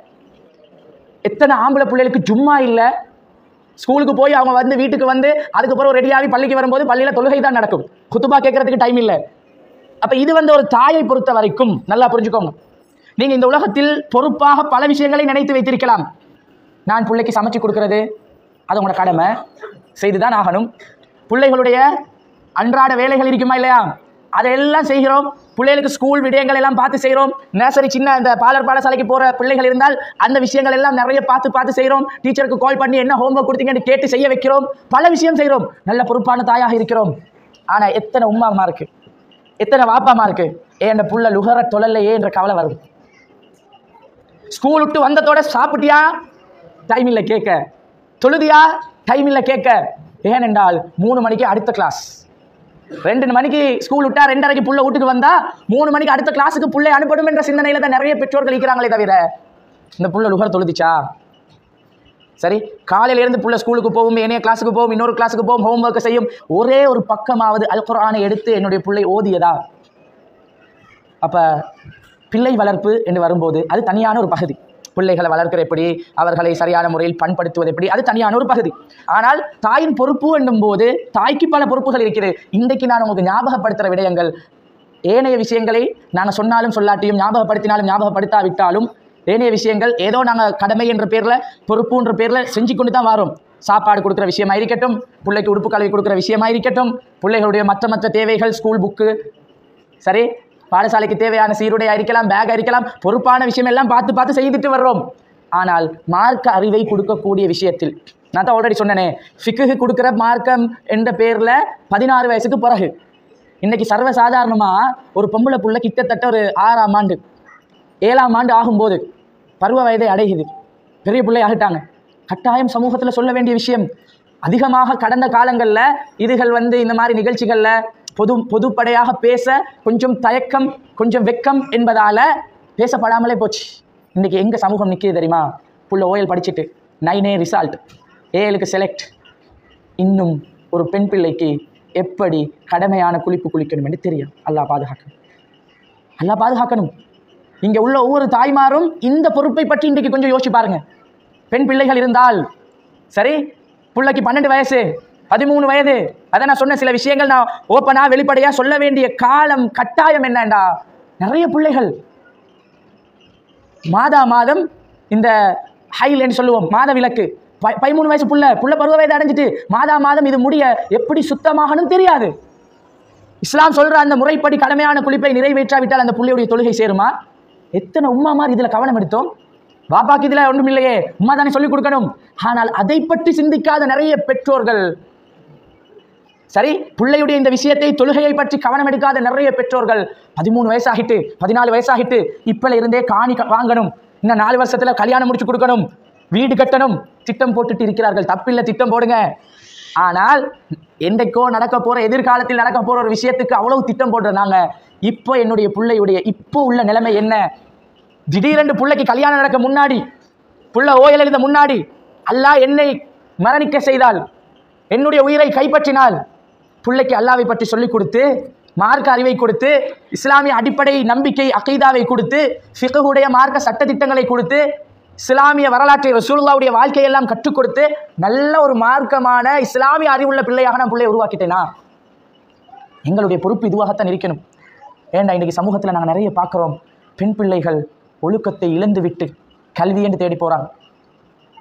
எத்தனை ஆம்பளை பிள்ளைகளுக்கு ஜும்மா இல்லை. ஸ்கூலுக்கு போய் அவங்க வந்து வீட்டுக்கு வந்து அதுக்கப்புறம் ரெடியாகி பள்ளிக்கு வரும்போது பள்ளியில் தொழுகை தான் நடக்கும், குத்துபா கேட்கறதுக்கு டைம் இல்லை. அப்போ இது வந்து ஒரு தாயை பொறுத்த வரைக்கும் நல்லா புரிஞ்சுக்கோங்க, நீங்க இந்த உலகத்தில் பொறுப்பாக பல விஷயங்களை நினைத்து வைத்திருக்கலாம். நான் பிள்ளைக்கு சமைச்சு கொடுக்கறது அது உங்களோட கடமை, செய்துதான் ஆகணும். பிள்ளைகளுடைய அன்றாட வேலைகள் இருக்குமா இல்லையா, அதையெல்லாம் செய்கிறோம். பிள்ளைகளுக்கு ஸ்கூல் விடயங்கள் எல்லாம் பார்த்து செய்கிறோம். நர்சரி சின்ன இந்த பாடசாலைக்கு போகிற பிள்ளைகள் இருந்தால் அந்த விஷயங்கள் எல்லாம் நிறைய பார்த்து செய்கிறோம். டீச்சருக்கு கால் பண்ணி என்ன ஹோம்ஒர்க் கொடுத்தீங்கன்னு கேட்டு செய்ய வைக்கிறோம். பல விஷயம் செய்கிறோம். நல்ல பொறுப்பான தாயாக இருக்கிறோம். ஆனால் எத்தனை உம்மாமா இருக்கு, எத்தனை வாப்பாமா இருக்கு, ஏன் புள்ள லுகர தொழலையே என்ற கவலை வரும். ஸ்கூல் விட்டு வந்ததோட சாப்பிட்டியா, டைம் இல்லை கேட்க. தொழுதியா, டைம் இல்லை கேட்க. ஏனென்றால் 3 மணிக்கு அடுத்த கிளாஸ். 2 மணிக்கு ஸ்கூல் விட்டா 2:30க்கு புள்ள வீட்டுக்கு வந்தா 3 மணிக்கு அடுத்த கிளாஸுக்கு புள்ளை அனுப்படும் என்ற சிந்தனையில தான் நிறைய பெற்றோர்கள் இருக்கிறாங்களே தவிர இந்த புள்ள லுகர் தொழுதிச்சா, சரி காலையில இருந்து புள்ள ஸ்கூலுக்கு போகும், ஏனைய கிளாஸுக்கு போகும், இன்னொரு கிளாஸுக்கு போகும், ஹோம்ஒர்க் செய்யும், ஒரே ஒரு பக்கமாவது அல் குர்ஆனை எடுத்து என்னுடைய பிள்ளை ஓதியதா? அப்ப பிள்ளை வளர்ப்பு என்று வரும்போது அது தனியான ஒரு பகுதி. பிள்ளைகளை வளர்க்கிற எப்படி, அவர்களை சரியான முறையில் பண்படுத்துவது எப்படி, அது தனியான ஒரு பகுதி. ஆனால் தாயின் பொறுப்பு என்னும் போது தாய்க்கு பல பொறுப்புகள் இருக்கிறது. இன்றைக்கு நான் உங்களுக்கு ஞாபகப்படுத்துகிற விடயங்கள், ஏனைய விஷயங்களை நாங்கள் சொன்னாலும் சொல்லாட்டியும், ஞாபகப்படுத்தினாலும் ஞாபகப்படுத்தாவிட்டாலும், ஏனைய விஷயங்கள் ஏதோ நாங்கள் கடமை என்ற பேரில், பொறுப்புன்ற பேரில் செஞ்சு கொண்டு தான் வரோம். சாப்பாடு கொடுக்குற விஷயமா இருக்கட்டும், பிள்ளைக்கு உடுப்பு கல்வி கொடுக்குற விஷயமா இருக்கட்டும், பிள்ளைகளுடைய மற்ற தேவைகள், ஸ்கூல் புக்கு, சரி பாடசாலைக்கு தேவையான சீருடையா இருக்கலாம், பேக் இருக்கலாம், பொறுப்பான விஷயம் எல்லாம் பார்த்து செய்துட்டு வர்றோம். ஆனால் மார்க்க அறிவை கொடுக்கக்கூடிய விஷயத்தில் நான் தான் ஆல்ரெடி சொன்னேனே, ஃபிக்ஹ் கொடுக்குற மார்க்கம் என்ற பேரில் 16 வயசுக்கு பிறகு, இன்னைக்கு சர்வசாதாரணமாக ஒரு பொம்பளை புள்ள கிட்டத்தட்ட ஒரு 6ஆம் ஆண்டு 7ஆம் ஆண்டு ஆகும்போது பருவ வயதை அடையுது, பெரிய பிள்ளை ஆகிட்டாங்க. கட்டாயம் சமூகத்தில் சொல்ல வேண்டிய விஷயம். அதிகமாக கடந்த காலங்களில் இதுகள் இந்த மாதிரி நிகழ்ச்சிகளில் பொதுப்படையாக பேச கொஞ்சம் தயக்கம், கொஞ்சம் வெக்கம் என்பதால் பேசப்படாமலே போச்சு. இன்றைக்கி எங்கள் சமூகம் நிற்கிது தெரியுமா? புள்ள ஓயல் படிச்சுட்டு 9A ரிசல்ட், 7க்கு செலக்ட். இன்னும் ஒரு பெண் பிள்ளைக்கு எப்படி கடமையான குளிப்பு குளிக்கணும் என்று தெரியும். அல்லாஹ் பாதுகாக்கணும், அல்லாஹ் பாதுகாக்கணும். இங்கே உள்ள ஒவ்வொரு தாய்மாரும் இந்த பொறுப்பை பற்றி இன்றைக்கு கொஞ்சம் யோசிச்சு பாருங்க. பெண் பிள்ளைகள் இருந்தால் சரி, பிள்ளைக்கு 12 வயசு 13 வயது, அதை நான் சொன்ன சில விஷயங்கள் நான் ஓப்பனாக வெளிப்படையாக சொல்ல வேண்டிய காலம் கட்டாயம் என்னண்டா, நிறைய பிள்ளைகள் மாதம் இந்த ஹைலேன்னு சொல்லுவோம், மாத விலக்கு, 13 வயசு புள்ள பருவ வயது அடைஞ்சிட்டு மாதம் இது முடிய எப்படி சுத்தமாகணும் தெரியாது. இஸ்லாம் சொல்ற அந்த முறைப்படி கடமையான குளிப்பை நிறைவேற்றாவிட்டால் அந்த புள்ளையுடைய தொழுகை சேருமா? எத்தனை உம்மாமார் இதில் கவனம் எடுத்தோம். பாப்பாக்கு இதில் ஒன்றும் இல்லையே, உம்மா தானே சொல்லிக் கொடுக்கணும். ஆனால் அதை பற்றி சிந்திக்காத நிறைய பெற்றோர்கள், சரி பிள்ளையுடைய இந்த விஷயத்தை, தொழுகையை பற்றி கவனம் எடுக்காத நிறைய பெற்றோர்கள் 13 வயசாகிட்டு 14 வயசாகிட்டு இப்பல இருந்தே காணி வாங்கணும், இன்னும் 4 வருஷத்துல கல்யாணம் முடிச்சு கொடுக்கணும், வீடு கட்டணும், திட்டம் போட்டுட்டு இருக்கிறார்கள். தப்பில்லை, திட்டம் போடுங்க. ஆனால் என்றைக்கோ நடக்க போற, எதிர்காலத்தில் நடக்க போற ஒரு விஷயத்துக்கு அவ்வளவு திட்டம் போடுறாங்க. இப்போ என்னுடைய பிள்ளையுடைய இப்போ உள்ள நிலைமை என்ன? திடீரென்று பிள்ளைக்கு கல்யாணம் நடக்க முன்னாடி, புள்ள ஓயல் எழுத முன்னாடி அல்லாஹ் என்னை மரணிக்க செய்தால், என்னுடைய உயிரை கைப்பற்றினால், பிள்ளைக்கு அல்லாவை பற்றி சொல்லிக் கொடுத்து, மார்க்க அறிவை கொடுத்து, இஸ்லாமிய அடிப்படை நம்பிக்கை அகீதாவை கொடுத்து, ஃபிக்ஹுடைய மார்க்க சட்டத்திட்டங்களை கொடுத்து, இஸ்லாமிய வரலாற்றை, ரசூலுல்லாஹ்வுடைய வாழ்க்கையெல்லாம் கற்றுக் கொடுத்து, நல்ல ஒரு மார்க்கமான இஸ்லாமிய அறிவுள்ள பிள்ளையாக நான் பிள்ளையை உருவாக்கிட்டேனா? எங்களுடைய பொறுப்பு இதுவாகத்தான் இருக்கணும். ஏண்டா இன்றைக்கி சமூகத்தில் நாங்கள் நிறைய பார்க்குறோம், பெண் பிள்ளைகள் ஒழுக்கத்தை இழந்து விட்டு கல்வி என்று தேடி போகிறாங்க.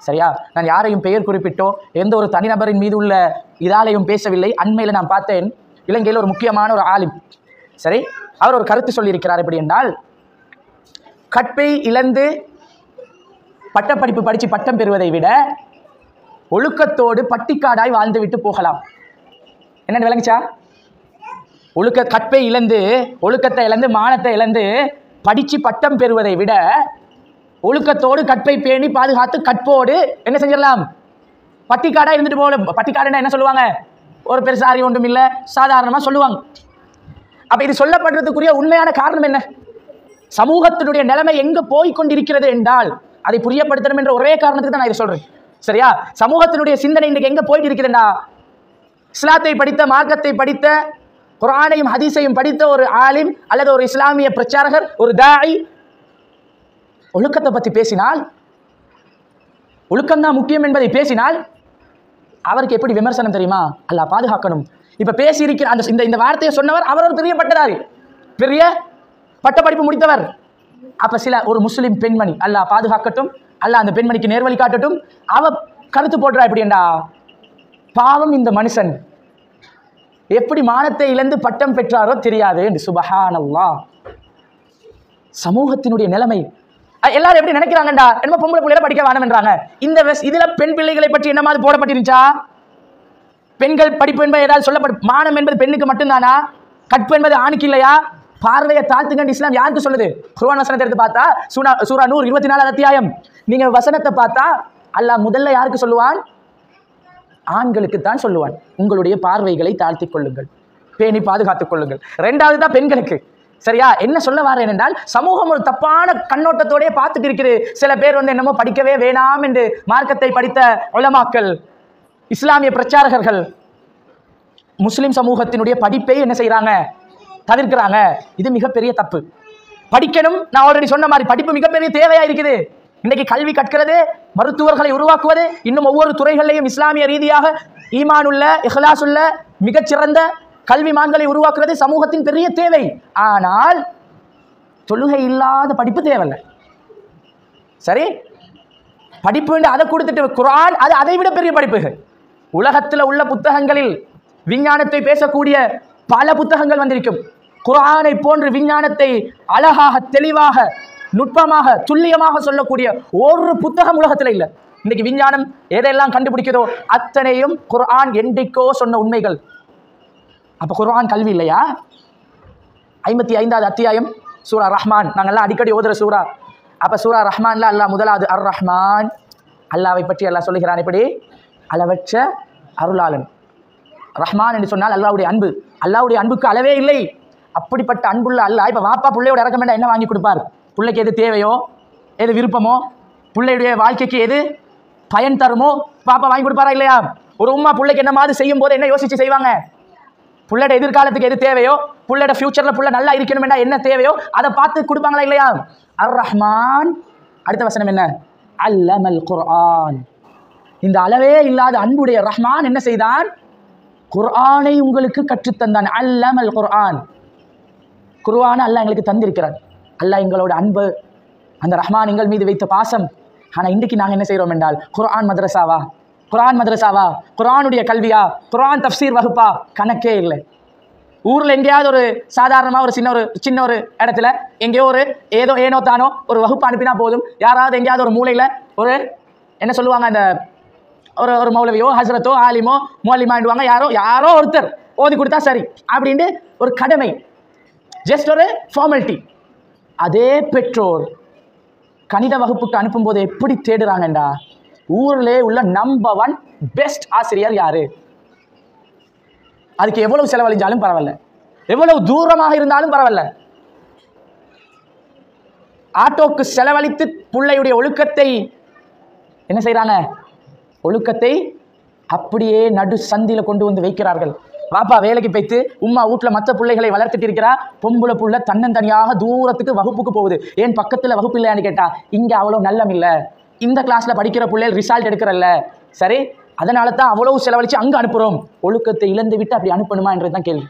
சரியா? நான் யாரையும் பெயர் குறிப்பிட்டோ எந்த ஒரு தனிநபரின் மீது உள்ள இதாலையும் பேசவில்லை. அண்மையில் நான் பார்த்தேன், இலங்கையில் ஒரு முக்கியமான ஒரு ஆலிம், சரி, அவர் ஒரு கருத்து சொல்லியிருக்கிறார். எப்படி என்றால், கற்பை இழந்து பட்டப்படிப்பு படித்து பட்டம் பெறுவதை விட ஒழுக்கத்தோடு பட்டிக்காடாய் வாழ்ந்து விட்டு போகலாம். என்னென்னு விளங்குச்சா? கற்பை இழந்து, ஒழுக்கத்தை இழந்து, மானத்தை இழந்து படித்து பட்டம் பெறுவதை விட ஒழுக்கத்தோடு கற்பை பேணி பாதுகாத்து கற்போடு என்ன செஞ்சிடலாம்? பட்டிக்காடா இருந்துட்டு போகல. பட்டிக்காடுன்னா என்ன சொல்லுவாங்க? ஒரு பெருசாரி ஒன்றும் இல்லை, சாதாரணமாக சொல்லுவாங்க. அப்போ இது சொல்லப்படுறதுக்குரிய உண்மையான காரணம் என்ன? சமூகத்தினுடைய நிலைமை எங்கே போய்கொண்டிருக்கிறது என்றால் அதை புரியப்படுத்தணும் என்ற ஒரே காரணத்துக்கு தான் நான் இதை சொல்கிறேன். சரியா? சமூகத்தினுடைய சிந்தனை இன்றைக்கு எங்கே போயிட்டு இருக்கிறதுனா, இஸ்லாத்தை படித்த, மார்க்கத்தை படித்த, குர்ஆனையும் ஹதீஸையும் படித்த ஒரு ஆலிம் அல்லது ஒரு இஸ்லாமிய பிரச்சாரகர், ஒரு தாய் ஒழுக்கத்தை பற்றி பேசினால், ஒழுக்கம்தான் முக்கியம் என்பதை பேசினால் அவருக்கு எப்படி விமர்சனம் தெரியுமா? அல்லாஹ் பாதுகாக்கணும். இப்போ பேசியிருக்கிற அந்த இந்த வார்த்தையை சொன்னவர் அவர் ஒரு பெரிய பட்டதாரி, பெரிய பட்டப்படிப்பு முடித்தவர், அப்ப சில ஒரு முஸ்லிம் பெண்மணி, அல்லாஹ் பாதுகாக்கட்டும், அல்லாஹ் அந்த பெண்மணிக்கு நேர்வழி காட்டட்டும், அவ கருத்து போடுறா எப்படிண்டா, பாவம் இந்த மனுஷன் எப்படி மானத்தை இழந்து பட்டம் பெற்றாரோ தெரியாது என்று. சுபஹானல்லாஹ். சமூகத்தினுடைய நிலைமை எல்லாரும் எப்படி நினைக்கிறாங்கடா, என்ன பொம்பளை பிள்ளைகளை படிக்க வேணும்ன்றாங்க. இந்த இதுல பெண் பிள்ளைகளை பற்றி என்ன மாதிரி போடப்பட்டிருந்துச்சா? பெண்கள் படிப்பு என்பது ஏதாவது சொல்லப்படும்? மானம் என்பது பெண்ணுக்கு மட்டும்தானா? கற்பு என்பது ஆணுக்கு இல்லையா? பார்வையை தாழ்த்துங்க இஸ்லாம் யாருக்கு சொல்லுது? குர்ஆன் வசனத்தை எடுத்து பார்த்தா சூரா நூர் 24 அத்தியாயம் நீங்க வசனத்தை பார்த்தா அல்லாஹ் முதல்ல யாருக்கு சொல்லுவான்? ஆண்களுக்கு தான் சொல்லுவான், உங்களுடைய பார்வைகளை தாழ்த்திக் கொள்ளுங்கள், பேணி பாதுகாத்துக் கொள்ளுங்கள். ரெண்டாவது தான் பெண்களுக்கு. சரியா? என்ன சொல்ல வரேன் என்றால், சமூகம் ஒரு தப்பான கண்ணோட்டத்தோடய பார்த்துட்டு இருக்குது. சில பேர் என்னமோ படிக்கவே வேணாம் என்று மார்க்கத்தை படித்த உலமாக்கள், இஸ்லாமிய பிரச்சாரகர்கள் முஸ்லிம் சமூகத்தினுடைய படிப்பை என்ன செய்யறாங்க? தவிர்க்கிறாங்க. இது மிகப்பெரிய தப்பு. படிக்கணும். நான் ஆல்ரெடி சொன்ன மாதிரி படிப்பு மிகப்பெரிய தேவையா இருக்குது. இன்னைக்கு கல்வி கற்கிறது, மருத்துவர்களை உருவாக்குவது, இன்னும் ஒவ்வொரு துறைகளிலையும் இஸ்லாமிய ரீதியாக ஈமான் உள்ள, இஹ்லாஸ் உள்ள மிகச்சிறந்த கல்விமான்களை உருவாக்குறது சமூகத்தின் பெரிய தேவை. ஆனால் தொழுகை இல்லாத படிப்பு தேவையில்லை. சரி, படிப்பு அதை கொடுத்துட்டு குர்ஆன் அது அதை விட பெரிய படிப்பு. உலகத்தில் உள்ள புத்தகங்களில் விஞ்ஞானத்தை பேசக்கூடிய பல புத்தகங்கள் வந்திருக்கும். குர்ஆனை போன்று விஞ்ஞானத்தை அழகாக, தெளிவாக, நுட்பமாக, துல்லியமாக சொல்லக்கூடிய ஒரு புத்தகம் உலகத்தில் இல்லை. இன்னைக்கு விஞ்ஞானம் எதையெல்லாம் கண்டுபிடிக்கிறதோ அத்தனையும் குர்ஆன் என்றைக்கோ சொன்ன உண்மைகள். அப்ப குர்ஆன் கல்வி இல்லையா? 55வது அத்தியாயம் சூரா ரஹ்மான், நாங்கெல்லாம் அடிக்கடி ஓதுற சூரா. அப்ப சூரா ரஹ்மான்ல அல்லாஹ் முதலாவது அர் ரஹ்மான், அல்லாவை பற்றி அல்லாஹ் சொல்லுகிறான். எப்படி? அளவற்ற அருளாளன். ரஹ்மான் என்று சொன்னால் அல்லாஹ்வுடைய அன்பு. அல்லாஹ்வுடைய அன்புக்கு அளவே இல்லை. அப்படிப்பட்ட அன்புள்ள அல்லாஹ் இப்ப வாப்பா பிள்ளையோட இறக்க வேண்டாம் என்ன வாங்கி கொடுப்பார்? பிள்ளைக்கு எது தேவையோ, எது விருப்பமோ, பிள்ளையுடைய வாழ்க்கைக்கு எது பயன் தருமோ பாப்பா வாங்கி கொடுப்பாரா இல்லையா? ஒரு உம்மா பிள்ளைக்கு என்ன மாதிரி செய்யும் போது என்ன யோசிச்சு செய்வாங்க? பிள்ளையோட எதிர்காலத்துக்கு எது தேவையோ, பிள்ளையோட ஃபியூச்சர்ல பிள்ளை நல்லா இருக்கணும் என்ன தேவையோ அதை பார்த்து கொடுப்பாங்களா இல்லையா? அர் ரஹ்மான். அடுத்த வசனம் என்ன? அல்லமல் குர்ஆன். இந்த அளவே இல்லாத அன்புடைய ரஹ்மான் என்ன செய்தான்? குர்ஆனை உங்களுக்கு கற்றுத்தந்தான். அல்லமல் குர்ஆன். குர்ஆனை அல்லாஹ் எங்களுக்கு தந்திருக்கிறார். அல்லாஹ் எங்களோட அன்பு, அந்த ரஹ்மான் எங்கள் மீது வைத்த பாசம். ஆனால் இன்றைக்கு நாங்கள் என்ன செய்கிறோம் என்றால், குர்ஆன் மதரசாவா, குர்ஆன் மதரசாவா, குர்ஆனுடைய கல்வியா, குர்ஆன் தஃப்சீர் வகுப்பா, கணக்கே இல்லை. ஊரில் எங்கேயாவது ஒரு சாதாரணமாக ஒரு சின்ன ஒரு இடத்துல எங்கேயோ ஒரு ஏனோ தானோ ஒரு வகுப்பு அனுப்பினா போதும். யாராவது எங்கேயாவது ஒரு மூலையில் ஒரு என்ன சொல்லுவாங்க, அந்த ஒரு மௌலவியோ, ஹஸ்ரத்தோ, ஆலிமோ, மௌலிமாண்டுவாங்க, யாரோ ஒருத்தர் ஓதி கொடுத்தா சரி அப்படின்ட்டு ஒரு கடமை, ஜஸ்ட் ஒரு ஃபார்மாலிட்டி. அதே பெற்றோர் கணித வகுப்புக்கு அனுப்பும்போது எப்படி தேடுறாங்கண்டா, ஊரிலே உள்ள நம்பர் 1 பெஸ்ட் ஆசிரியர் யாரு, அதுக்கு எவ்வளவு செலவழிஞ்சாலும் பரவாயில்ல, எவ்வளவு தூரமாக இருந்தாலும் பரவாயில்ல, ஆட்டோக்கு செலவழித்து பிள்ளையுடைய ஒழுக்கத்தை என்ன செய்யறாங்க? ஒழுக்கத்தை அப்படியே நடு சந்தில கொண்டு வந்து வைக்கிறார்கள். பாப்பா வேலைக்கு போய்த்து உம்மா வீட்டில் மற்ற பிள்ளைகளை வளர்த்துட்டு இருக்கிறா, பொம்பளை புள்ள தன்னந்தனியாக தூரத்துக்கு வகுப்புக்கு போகுது. ஏன் பக்கத்தில் வகுப்பு இல்லையான்னு கேட்டா, இங்கே அவ்வளோ நல்லம் இல்லை, இந்த கிளாஸில் படிக்கிற பிள்ளைகள் ரிசல்ட் எடுக்கிறல்ல, சரி அதனால தான் அவ்வளவு செலவழித்து அங்கே அனுப்புகிறோம். ஒழுக்கத்தை இழந்து விட்டு அப்படி அனுப்பணுமா என்றது தான் கேள்வி.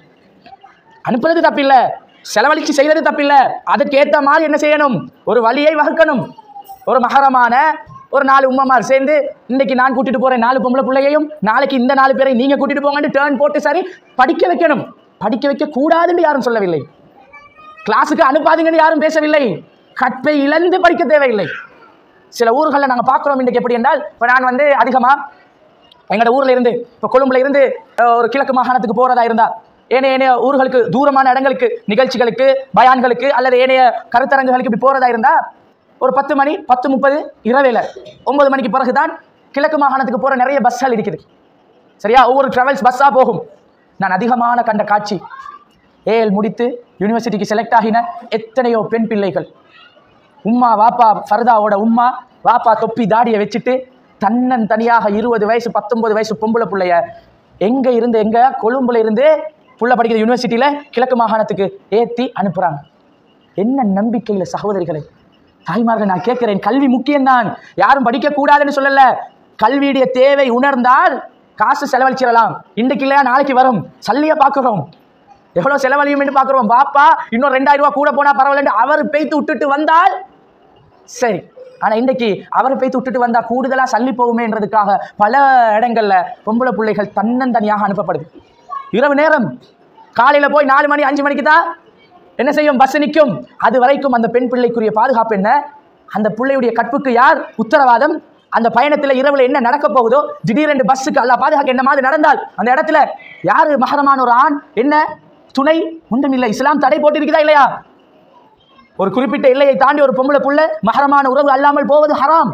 அனுப்புறது தப்பில்லை, செலவழித்து செய்கிறது தப்பில்லை, அதுக்கேற்ற மாதிரி என்ன செய்யணும்? ஒரு வழியை வகுக்கணும். ஒரு மகரமான ஒரு 4 உம்மமார் சேர்ந்து இன்னைக்கு நான் கூட்டிட்டு போறேன் 4 பொம்பளை பிள்ளையையும், நாளைக்கு இந்த 4 பேரை நீங்க கூட்டிட்டு போங்கன்னு டேர்ன் போட்டு சரி படிக்க வைக்கணும். படிக்க வைக்க கூடாதுன்னு யாரும் சொல்லவில்லை, கிளாஸுக்கு அனுப்பாதீங்கன்னு யாரும் பேசவில்லை. கற்பை இழந்து படிக்க தேவையில்லை. சில ஊர்களில் நாங்கள் பார்க்குறோம் இன்றைக்கு எப்படி என்றால், இப்போ நான் அதிகமாக எங்களோட ஊரில் இருந்து இப்போ கொழும்புல இருந்து ஒரு கிழக்கு மாகாணத்துக்கு போகிறதா இருந்தால், ஏனைய ஊர்களுக்கு தூரமான இடங்களுக்கு நிகழ்ச்சிகளுக்கு பயான்களுக்கு அல்லது ஏனைய கருத்தரங்குகளுக்கு இப்படி போகிறதா இருந்தால் ஒரு 10 மணி 10:30 இரவேல 9 மணிக்கு பிறகுதான் கிழக்கு மாகாணத்துக்கு போகிற நிறைய பஸ்கள் இருக்குது. சரியா? ஒவ்வொரு ட்ராவல்ஸ் பஸ்ஸாக போகும். நான் அதிகமான கண்ட காட்சி, ஏஎல் முடித்து யூனிவர்சிட்டிக்கு செலக்ட் ஆகின எத்தனையோ பெண் பிள்ளைகள், உம்மா வாப்பா ஃபர்தாவோட உம்மா வாப்பா தொப்பி தாடியை வச்சுட்டு தன்னன் தனியாக 20 வயசு 19 வயசு பொம்பளை பிள்ளைய எங்கே கொழும்புல இருந்து புள்ள படிக்கிற யூனிவர்சிட்டியில் கிழக்கு மாகாணத்துக்கு ஏற்றி அனுப்புகிறாங்க. என்ன நம்பிக்கையில் சகோதரிகளை, தாய்மார்கள், நான் கேட்கிறேன், கல்வி முக்கியம்தான், யாரும் படிக்கக்கூடாதுன்னு சொல்லல. கல்வியுடைய தேவை உணர்ந்தால் காசு செலவழிச்சிடலாம். இன்றைக்கு இல்லையா நாளைக்கு வரும், சல்லியை பார்க்குறோம். எவ்வளவு செலவழியும் என்று பார்க்கிறோம். பாப்பா இன்னும் 2000 ரூபாய் கூட போனா பரவாயில்ல, அவர் பேய்த்து விட்டுட்டு வந்தால் சரி. ஆனா இன்றைக்கு அவரை பேய்த்து விட்டுட்டு வந்தா கூடுதலா சல்லி போகுமேன்றதுக்காக பல இடங்கள்ல பொம்பளை பிள்ளைகள் தன்னந்தனியாக அனுப்பப்படுது. இரவு நேரம் காலையில போய் 4 மணி 5 மணிக்கு தான் என்ன செய்யும், பஸ் நிற்கும். அது வரைக்கும் அந்த பெண் பிள்ளைக்குரிய பாதுகாப்பு என்ன, அந்த பிள்ளையுடைய கற்புக்கு யார் உத்தரவாதம், அந்த பயணத்தில் இரவுல என்ன நடக்க போகுதோ, திடீரென்று பஸ்ஸுக்கு அல்லாஹ் பாதுகாக்க என்ன மாதிரி நடந்தால் அந்த இடத்துல யாரு மஹரமான ஒரு ஆண் என்ன துணை ஒன்றும் இல்லை. இஸ்லாம் தடை போட்டிருக்குதா இல்லையா? ஒரு குறிப்பிட்ட எல்லையை தாண்டி ஒரு பொம்பளை புள்ள மஹரமான உறவு அல்லாமல் போவது ஹராம்.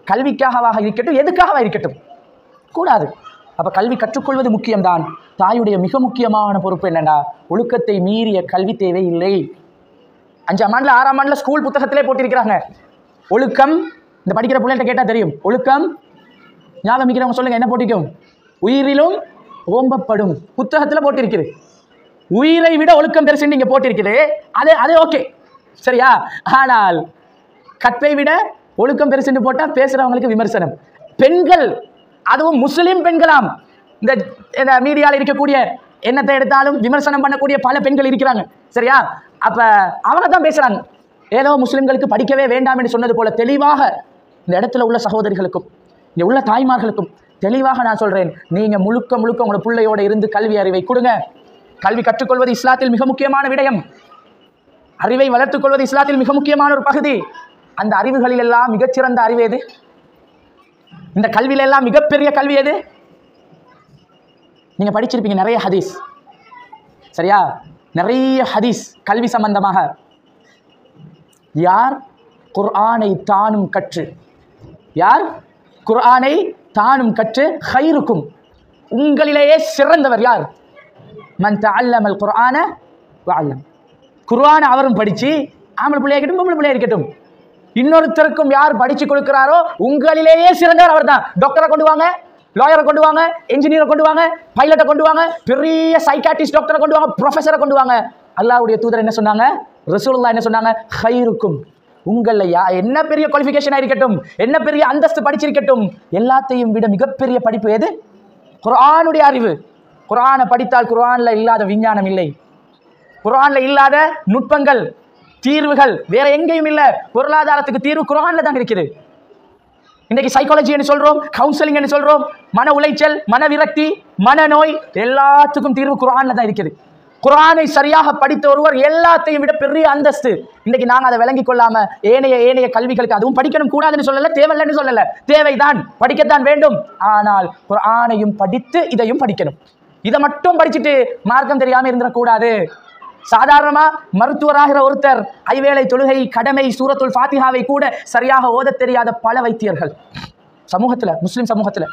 கல்விக்காகவாக இருக்கட்டும், எதுக்காக இருக்கட்டும், கூடாது. அப்ப கல்வி கற்றுக்கொள்வது முக்கியம்தான். தாயுடைய மிக முக்கியமான பொறுப்பு என்னன்னா, ஒழுக்கத்தை மீறிய கல்வி தேவை இல்லை. 5ஆம் ஆண்டுல 6ஆம் ஆண்டுல ஸ்கூல் புத்தகத்திலே போட்டிருக்கிறாங்க ஒழுக்கம். இந்த படிக்கிற பிள்ளைகிட்ட கேட்டா தெரியும். ஒழுக்கம் ஞாபகம் இருக்கிறவங்க சொல்லுங்க, என்ன போட்டிருக்கும்? உயிரிலும் ஓம்பப்படும். புத்தகத்துல போட்டிருக்குது. உயிரை விட ஒழுக்கம் பெருசு இங்க போட்டிருக்குது. அது ஓகே, சரியா? ஆனால் கற்பை விட ஒழுக்கம் பெருசுன்னு போட்டா பேசுறவங்களுக்கு விமர்சனம். பெண்கள், அதுவும் முஸ்லிம் பெண்களாம், இந்த மீடியாவில் இருக்கக்கூடிய என்னத்தை எடுத்தாலும் விமர்சனம் பண்ணக்கூடிய பல பெண்கள் இருக்கிறாங்க, சரியா? அப்ப அவங்க தான் பேசுறாங்க. ஏதோ முஸ்லிம்களுக்கு படிக்கவே வேண்டாம் என்று சொன்னது போல தெளிவாக இந்த இடத்துல உள்ள சகோதரிகளுக்கும் இங்க உள்ள தாய்மார்களுக்கும் தெளிவாக நான் சொல்றேன், நீங்க முழுக்க முழுக்க உங்களோட பிள்ளையோட இருந்து கல்வி அறிவை கொடுங்க. கல்வி கற்றுக்கொள்வது இஸ்லாத்தில் மிக முக்கியமான விடயம். அறிவை வளர்த்துக் கொள்வது இஸ்லாத்தில் மிக முக்கியமான ஒரு பகுதி. அந்த அறிவுகளில் எல்லாம் மிகச்சிறந்த அறிவு எது? இந்த கல்வியில எல்லாம் மிகப்பெரிய கல்வி எது? நீங்க படிச்சிருப்பீங்க நிறைய ஹதீஸ், சரியா? நிறைய ஹதீஸ் கல்வி சம்பந்தமாக. யார் குர்ஆனை தானும் கற்று, யார் குர்ஆனை தானும் கற்று, ஹைருக்கும் உங்களிலேயே சிறந்தவர் யார்? மன் தஅல்லமல் குர்ஆன வஅல்லம். குர்ஆனை அவரும் படிச்சு, ஆம்பளை பிள்ளையா இருக்கட்டும் பொம்பளை பிள்ளையா இருக்கட்டும், இன்னொருத்தருக்கும் யார் படிச்சு கொடுக்கிறாரோ உங்களிலேயே சிறந்தவர் அவர் தான். டாக்டரை கொண்டு வாங்க, லாயரை கொண்டு வாங்க, என்ஜினியரை கொண்டு வாங்க, பைலட்டை கொண்டு வாங்க, பெரிய சைக்காட்ரிஸ்ட் டாக்டரை கொண்டு வாங்க, ப்ரொஃபஸரை கொண்டு வாங்க. அல்லாஹ்வுடைய தூதர் என்ன சொன்னாங்க? ரசூலுல்லாஹ் என்ன சொன்னாங்க? ஹைருக்கும் உங்களை என்ன பெரிய குவாலிஃபிகேஷனா இருக்கட்டும், என்ன பெரிய அந்தஸ்து படிச்சிருக்கட்டும், எல்லாத்தையும் விட மிகப்பெரிய படிப்பு எது? குர்ஆனுடைய அறிவு. குர்ஆனை படித்தால் குர்ஆன்ல இல்லாத விஞ்ஞானம் இல்லை, குர்ஆன்ல இல்லாத நுட்பங்கள், தீர்வுகள் வேற எங்கேயும் இல்லை. பொருளாதாரத்துக்கு தீர்வு குர்ஆன்ல தான் இருக்குது. இன்னைக்கு சைக்காலஜி என்று சொல்றோம், கவுன்சிலிங் என்று சொல்றோம், மன உளைச்சல், மன விரக்தி, மனநோய், எல்லாத்துக்கும் தீர்வு குர்ஆன்ல தான் இருக்குது. குர்ஆனை சரியாக படித்த ஒருவர் எல்லாத்தையும் விட பெரிய அந்தஸ்து. இன்னைக்கு நாங்க அதை விளங்கிக் கொள்ளாம ஏனைய கல்விகளுக்கு அதுவும் படிக்கணும் கூடாதுன்னு சொல்லல, தேவையில்லைன்னு சொல்லல, தேவைதான், படிக்கத்தான் வேண்டும். ஆனால் குர்ஆனையும் படித்து இதையும் படிக்கணும். இதை மட்டும் படிச்சுட்டு மார்க்கம் தெரியாம இருந்துடக்கூடாது. சாதாரணமா மருத்துவராகிற ஒருத்தர் ஐவேளை தொழுகை கடமை சூரத்துல் ஃபாத்திஹாவை கூட சரியாக ஓத தெரியாத பல வைத்தியர்கள் சமூகத்துல, முஸ்லிம் சமூகத்துல.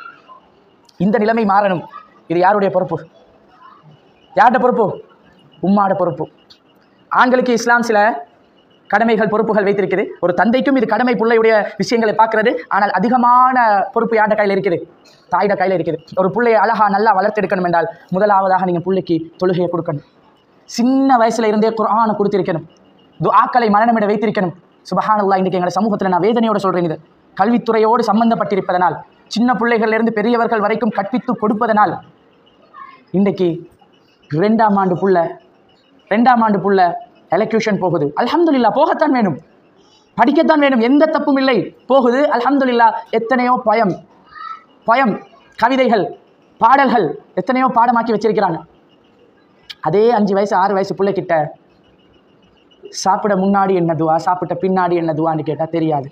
இந்த நிலைமை மாறணும். இது யாருடைய பொறுப்பு? யார்கிட்ட பொறுப்பு? உம்மாட பொறுப்பு. ஆண்களுக்கு இஸ்லாம் சில கடமைகள் பொறுப்புகள் வைத்திருக்குது. ஒரு தந்தைக்கும் இது கடமை, பிள்ளையுடைய விஷயங்களை பார்க்கறது. ஆனால் அதிகமான பொறுப்பு யார்ட கையில் இருக்குது? தாயிட கையில் இருக்குது. ஒரு பிள்ளையை அழகா நல்லா வளர்த்தெடுக்கணும் என்றால் முதலாவதாக நீங்க பிள்ளைக்கு தொழுகையை கொடுக்கணும். சின்ன வயசுல இருந்தே குர்ஆனை கொடுத்திருக்கணும். துஆக்களை மனநமிட வைத்திருக்கணும். சுப்ஹானல்லாஹ், இன்னைக்கு எங்கள் சமூகத்தில் நான் வேதனையோட சொல்றேன், இது கல்வித்துறையோடு சம்பந்தப்பட்டிருப்பதனால், சின்ன பிள்ளைகள் இருந்து பெரியவர்கள் வரைக்கும் கற்பித்து கொடுப்பதனால் இன்றைக்கு 2ஆம் ஆண்டு புள்ள எலக்யூஷன் போகுது. அல்ஹம்துலில்லாஹ், போகத்தான் வேணும், படிக்கத்தான் வேணும், எந்த தப்பும் இல்லை, போகுது. அல்ஹம்துலில்லாஹ். எத்தனையோ பயம் கவிதைகள், பாடல்கள் எத்தனையோ பாடமாக்கி வச்சிருக்கிறாங்க. அதே 5 வயசு 6 வயசு பிள்ளைகிட்ட சாப்பிட முன்னாடி என்ன துவா, சாப்பிட்ட பின்னாடி என்ன துவான்னு கேட்டா தெரியாது.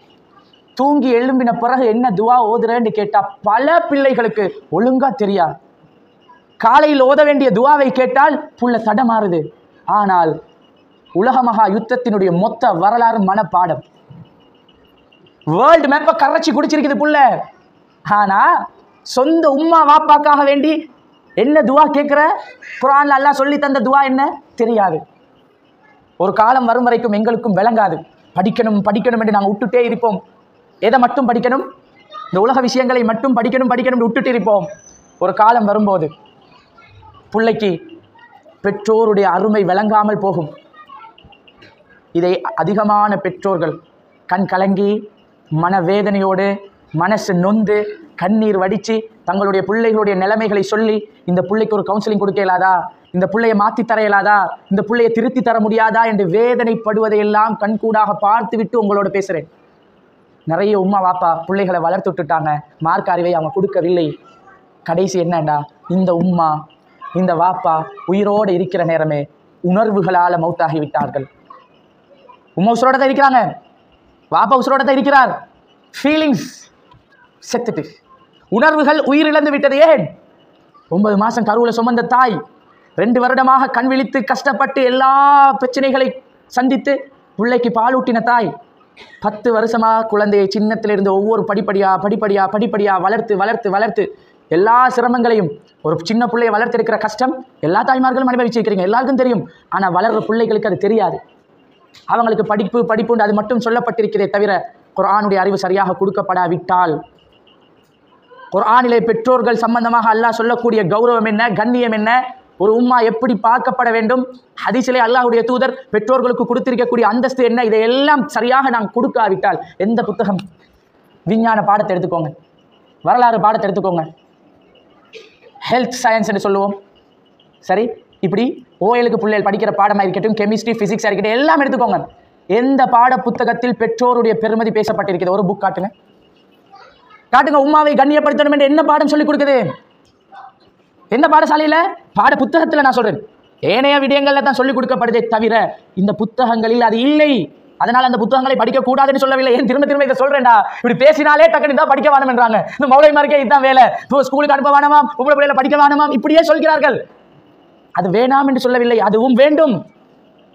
தூங்கி எழும்பின பிறகு என்ன துவா ஓதுறேன்னு கேட்டா பல பிள்ளைகளுக்கு ஒழுங்கா தெரியாது. காலையில் ஓத வேண்டிய துவாவை கேட்டால் புள்ள தடமாறுது. ஆனால் உலக மகா யுத்தத்தினுடைய மொத்த வரலாறு மனப்பாடம். வேர்ல்டு மேப்பை கரைச்சி குடிச்சிருக்குது புள்ள. ஆனா சொந்த உம்மா வாப்பாக்காக வேண்டி என்ன துவா கேட்கிற, குர்ஆன்ல அல்லாஹ் சொல்லி தந்த துவா என்ன தெரியாது. ஒரு காலம் வரும் வரைக்கும் எங்களுக்கும் விளங்காது. படிக்கணும் என்று நாங்கள் விட்டுட்டே இருப்போம். எதை மட்டும் படிக்கணும்? இந்த உலக விஷயங்களை மட்டும் படிக்கணும் விட்டுட்டு இருப்போம். ஒரு காலம் வரும்போது பிள்ளைக்கு பெற்றோருடைய அருமை விளங்காமல் போகும். இதை அதிகமான பெற்றோர்கள் கண் கலங்கி மனவேதனையோடு மனசு நொந்து கண்ணீர் வடித்து தங்களுடைய பிள்ளைகளுடைய நிலைமைகளை சொல்லி, இந்த பிள்ளைக்கு ஒரு கவுன்சிலிங் கொடுக்க இயலாதா, இந்த பிள்ளையை மாற்றி தர இயலாதா, இந்த பிள்ளையை திருத்தி தர முடியாதா என்று வேதனைப்படுவதையெல்லாம் கண்கூடாக பார்த்து விட்டு உங்களோட பேசுகிறேன். நிறைய உம்மா வாப்பா பிள்ளைகளை வளர்த்து விட்டுட்டாங்க, மார்க்க அறிவை அவங்க கொடுக்கவில்லை. கடைசி என்னண்டா, இந்த உம்மா இந்த வாப்பா உயிரோடு இருக்கிற நேரமே உணர்வுகளால் மௌத்தாகி விட்டார்கள். உம்மா உசுரோட தான் இருக்கிறாங்க, வாப்பா உசுரோட தான் இருக்கிறார், ஃபீலிங்ஸ் செத்துட்டு, உணர்வுகள் உயிரிழந்து விட்டது. ஏன்? 9 மாதம் கருவில் சுமந்த தாய் 2 வருடமாக கண் விழித்து கஷ்டப்பட்டு எல்லா பிரச்சனைகளை சந்தித்து பிள்ளைக்கு பாலூட்டின தாய் 10 வருஷமாக குழந்தையை சின்னத்திலிருந்து ஒவ்வொரு படிப்படியாக வளர்த்து வளர்த்து வளர்த்து எல்லா சிரமங்களையும், ஒரு சின்ன பிள்ளையை வளர்த்தெடுக்கிற கஷ்டம் எல்லா தாய்மார்களும் அனுபவிச்சிருக்கிறீங்க, எல்லாருக்கும் தெரியும். ஆனால் வளர்கிற பிள்ளைகளுக்கு அது தெரியாது. அவங்களுக்கு படிப்புண்டு அது மட்டும் சொல்லப்பட்டிருக்கிறதே தவிர குர்ஆனுடைய அறிவு சரியாக கொடுக்கப்படாவிட்டால், குர்ஆனிலே பெற்றோர்கள் சம்பந்தமாக அல்லாஹ் சொல்லக்கூடிய கௌரவம் என்ன, கண்ணியம் என்ன, ஒரு உம்மா எப்படி பார்க்கப்பட வேண்டும், ஹதீஸிலே அல்லாஹ்வுடைய தூதர் பெற்றோர்களுக்கு கொடுத்திருக்கக்கூடிய அந்தஸ்து என்ன, இதையெல்லாம் சரியாக நாம் கொடுக்காவிட்டால், எந்த புத்தகம், விஞ்ஞான பாடத்தை எடுத்துக்கோங்க, வரலாறு பாடத்தை எடுத்துக்கோங்க, ஹெல்த் சயின்ஸ் என்று சொல்லுவோம், சரி, இப்படி ஓஎலுக்கு பிள்ளைகள் படிக்கிற பாடமாக இருக்கட்டும், கெமிஸ்ட்ரி ஃபிசிக்ஸாக இருக்கட்டும், எல்லாம் எடுத்துக்கோங்க. எந்த பாட புத்தகத்தில் பெற்றோருடைய பெருமதி பேசப்பட்டிருக்கிறது? ஒரு புக் காட்டுங்க, காட்டுங்க. உம்மாவை கண்ணியப்படுத்தணும் என்று என்ன பாடம் சொல்லிக் கொடுக்குது? எந்த பாடசாலையில்? பாட புத்தகத்தில் நான் சொல்றேன். ஏனைய விடயங்கள்ல தான் சொல்லிக் கொடுக்கப்படுதே தவிர இந்த புத்தகங்களில் அது இல்லை. அதனால் அந்த புத்தகங்களை படிக்கக்கூடாதுன்னு சொல்லவில்லை. ஏன் திரும்ப திரும்ப இதை சொல்றேன்டா? இப்படி பேசினாலே டக்குனு தான் படிக்க வேணும் என்றாங்க. இந்த மௌலைமார்க்கே இதுதான் வேலை, ஸ்கூலுக்கு அனுப்ப வேணாமாம், உங்களை பிள்ளைகளை படிக்க வேணாமாம், இப்படியே சொல்கிறார்கள். அது வேணாம் என்று சொல்லவில்லை, அதுவும் வேண்டும்.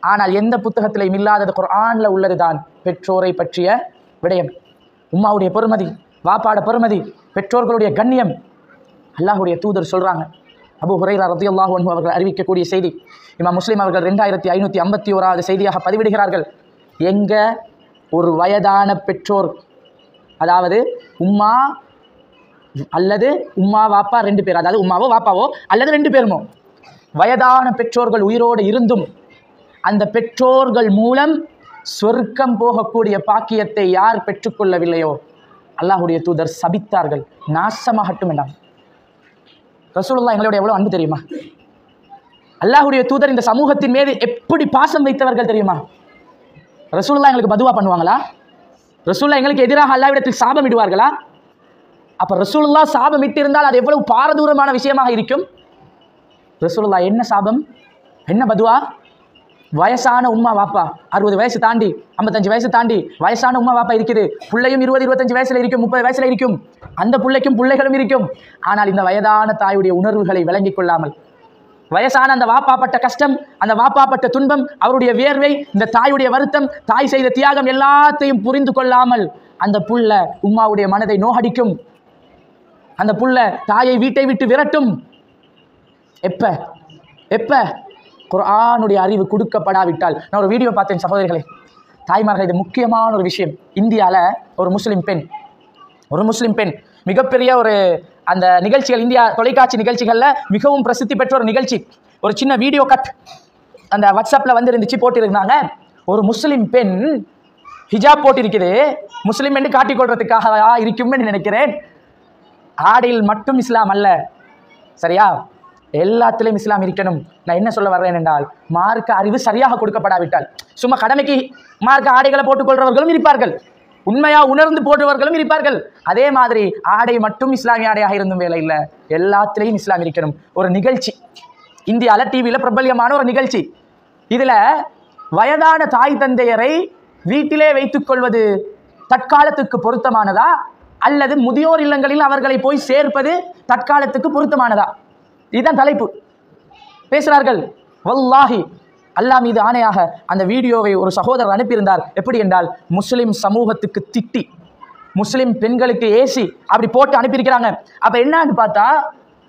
ஆனால் எந்த புத்தகத்திலையும் இல்லாதது குர்ஆன்ல உள்ளதுதான் பெற்றோரை பற்றிய விடயம். உம்மாவுடைய பெருமதி, வாப்பாட பெருமதி, பெற்றோர்களுடைய கண்ணியம். அல்லாஹ்வுடைய தூதர் சொல்றாங்க, அபூ ஹுரைரா ரலியல்லாஹு அன்ஹு அவர்கள் அறிவிக்கக்கூடிய செய்தி, இமாம் முஸ்லிம் அவர்கள் 2551வது செய்தியாக பதிவிடுகிறார்கள். எங்க ஒரு வயதான பெற்றோர், அதாவது உம்மா அல்லது உம்மா வாப்பா 2 பேர், அதாவது உம்மாவோ வாப்பாவோ அல்லது 2 பேருமோ வயதான பெற்றோர்கள் உயிரோடு இருந்தும் அந்த பெற்றோர்கள் மூலம் சொர்க்கம் போகக்கூடிய பாக்கியத்தை யார் பெற்றுக்கொள்ளவில்லையோ அல்லாஹ்வுடைய தூதர் சபித்தார்கள், நாசமாகட்டும் என்றாங்க. ரசூலுல்லாஹ் எங்களோட எவ்வளவு அன்பு தெரியுமா? அல்லாஹ்வுடைய தூதர் இந்த சமூகத்தின் மீது எப்படி பாசம் வைத்தவர்கள் தெரியுமா? ரசூலுல்லாஹ் எங்களுக்கு பதுவா பண்ணுவாங்களா? ரசூலுல்லாஹ் எங்களுக்கு எதிராக அல்லாஹ்விடத்தில் சாபம் இடுவார்களா? அப்ப ரசூலுல்லாஹ் சாபம் இட்டு இருந்தால் அது எவ்வளவு பாரதூரமான விஷயமாக இருக்கும். ரசூலுல்லாஹ் என்ன சாபம், என்ன பதுவா? வயசான உம்மா வாப்பா 60 வயசு தாண்டி 55 வயசு தாண்டி வயசான உம்மா வாப்பா இருக்குது, பிள்ளையும் 20-25 வயசுல இருக்கும், 30 வயசுல இருக்கும், அந்த பிள்ளைக்கும் பிள்ளைகளும் இருக்கும். ஆனால் இந்த வயதான தாயுடைய உணர்வுகளை விளங்கிக் கொள்ளாமல், வயசான அந்த வாப்பாப்பட்ட கஷ்டம், அந்த வாப்பாப்பட்ட துன்பம், அவருடைய வியர்வை, இந்த தாயுடைய வருத்தம், தாய் செய்த தியாகம் எல்லாத்தையும் புரிந்து கொள்ளாமல் அந்த புள்ள உம்மாவுடைய மனதை நோகடிக்கும். அந்த புள்ள தாயை வீட்டை விட்டு விரட்டும். எப்ப குர்ஆனுடைய அறிவு கொடுக்கப்படாவிட்டால். நான் ஒரு வீடியோ பார்த்தேன் சகோதரிகளே, தாய்மார்கள், இது முக்கியமான ஒரு விஷயம். இந்தியாவில் ஒரு முஸ்லிம் பெண் மிகப்பெரிய ஒரு அந்த நிகழ்ச்சிகள், இந்தியா தொலைக்காட்சி நிகழ்ச்சிகளில் மிகவும் பிரசித்தி பெற்ற ஒரு நிகழ்ச்சி, ஒரு சின்ன வீடியோ கட் அந்த வாட்ஸ்அப்பில் வந்து இருந்துச்சு, போட்டிருந்தாங்க. ஒரு முஸ்லிம் பெண் ஹிஜாப் போட்டிருக்குது, முஸ்லிம் என்று காட்டிக்கொள்றதுக்காக இருக்கும்னு நினைக்கிறேன். ஆடையில் மட்டும் இஸ்லாம் அல்ல, சரியா, எல்லாத்திலையும் இஸ்லாம் இருக்கணும். நான் என்ன சொல்ல வர்றேன் என்றால், மார்க்க அறிவு சரியாக கொடுக்கப்படாவிட்டால், சும்மா கடமைக்கு மார்க்க ஆடைகளை போட்டுக்கொள்றவர்களும் இருப்பார்கள், உண்மையா உணர்ந்து போடுறவர்களும் இருப்பார்கள். அதே மாதிரி ஆடை மட்டும் இஸ்லாமிய ஆடையாக இருந்தும் வேலை இல்லை, எல்லாத்திலையும் இஸ்லாம் இருக்கணும். ஒரு நிகழ்ச்சி இந்தியாவில் டிவியில் பிரபல்யமான ஒரு நிகழ்ச்சி, இதில் வயதான தாய் தந்தையரை வீட்டிலே வைத்துக் கொள்வது தற்காலத்துக்கு பொருத்தமானதா அல்லது முதியோர் இல்லங்களில் அவர்களை போய் சேர்ப்பது தற்காலத்துக்கு பொருத்தமானதா? இதுதான் தலைப்பு. பேசுகிறார்கள். வல்லாஹி, அல்லாஹ் மீது ஆணையாக அந்த வீடியோவை ஒரு சகோதரர் அனுப்பியிருந்தார். எப்படி என்றால், முஸ்லிம் சமூகத்துக்கு திட்டி, முஸ்லிம் பெண்களுக்கு ஏசி அப்படி போட்டு அனுப்பியிருக்கிறாங்க. அப்போ என்னன்னு பார்த்தா,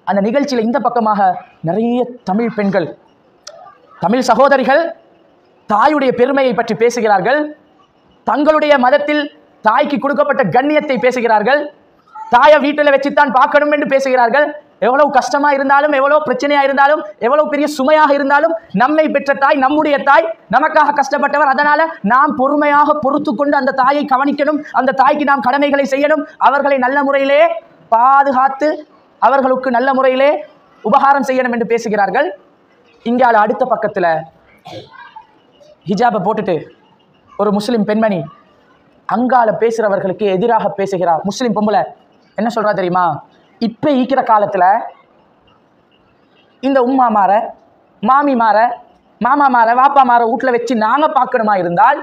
அந்த நிகழ்ச்சியில் இந்த பக்கமாக நிறைய தமிழ் பெண்கள், தமிழ் சகோதரிகள் தாயுடைய பெருமையை பற்றி பேசுகிறார்கள், தங்களுடைய மதத்தில் தாய்க்கு கொடுக்கப்பட்ட கண்ணியத்தை பேசுகிறார்கள், தாயை வீட்டில் வச்சுத்தான் பார்க்கணும் என்று பேசுகிறார்கள். எவ்வளவு கஷ்டமா இருந்தாலும், எவ்வளவு பிரச்சனையா இருந்தாலும், எவ்வளவு பெரிய சுமையாக இருந்தாலும், நம்மை பெற்ற தாய், நம்முடைய தாய், நமக்காக கஷ்டப்பட்டவர், அதனால நாம் பொறுமையாக பொறுத்து கொண்டு அந்த தாயை கவனிக்கணும், அந்த தாய்க்கு நாம் கடமைகளை செய்யணும், அவர்களை நல்ல முறையிலே பாதுகாத்து அவர்களுக்கு நல்ல முறையிலே உபகாரம் செய்யணும் என்று பேசுகிறார்கள். இங்கே அடுத்த பக்கத்தில் ஹிஜாபை போட்டுட்டு ஒரு முஸ்லிம் பெண்மணி அங்கால பேசுகிறவர்களுக்கு எதிராக பேசுகிறார். முஸ்லிம் பொம்பளை என்ன சொல்கிறா தெரியுமா? இப்போ ஈக்கிற காலத்தில் இந்த உம்மாமார மாமிமார மாமாமார வாப்பாமார வீட்டில் வச்சு நாங்கள் பார்க்கணுமா இருந்தால்,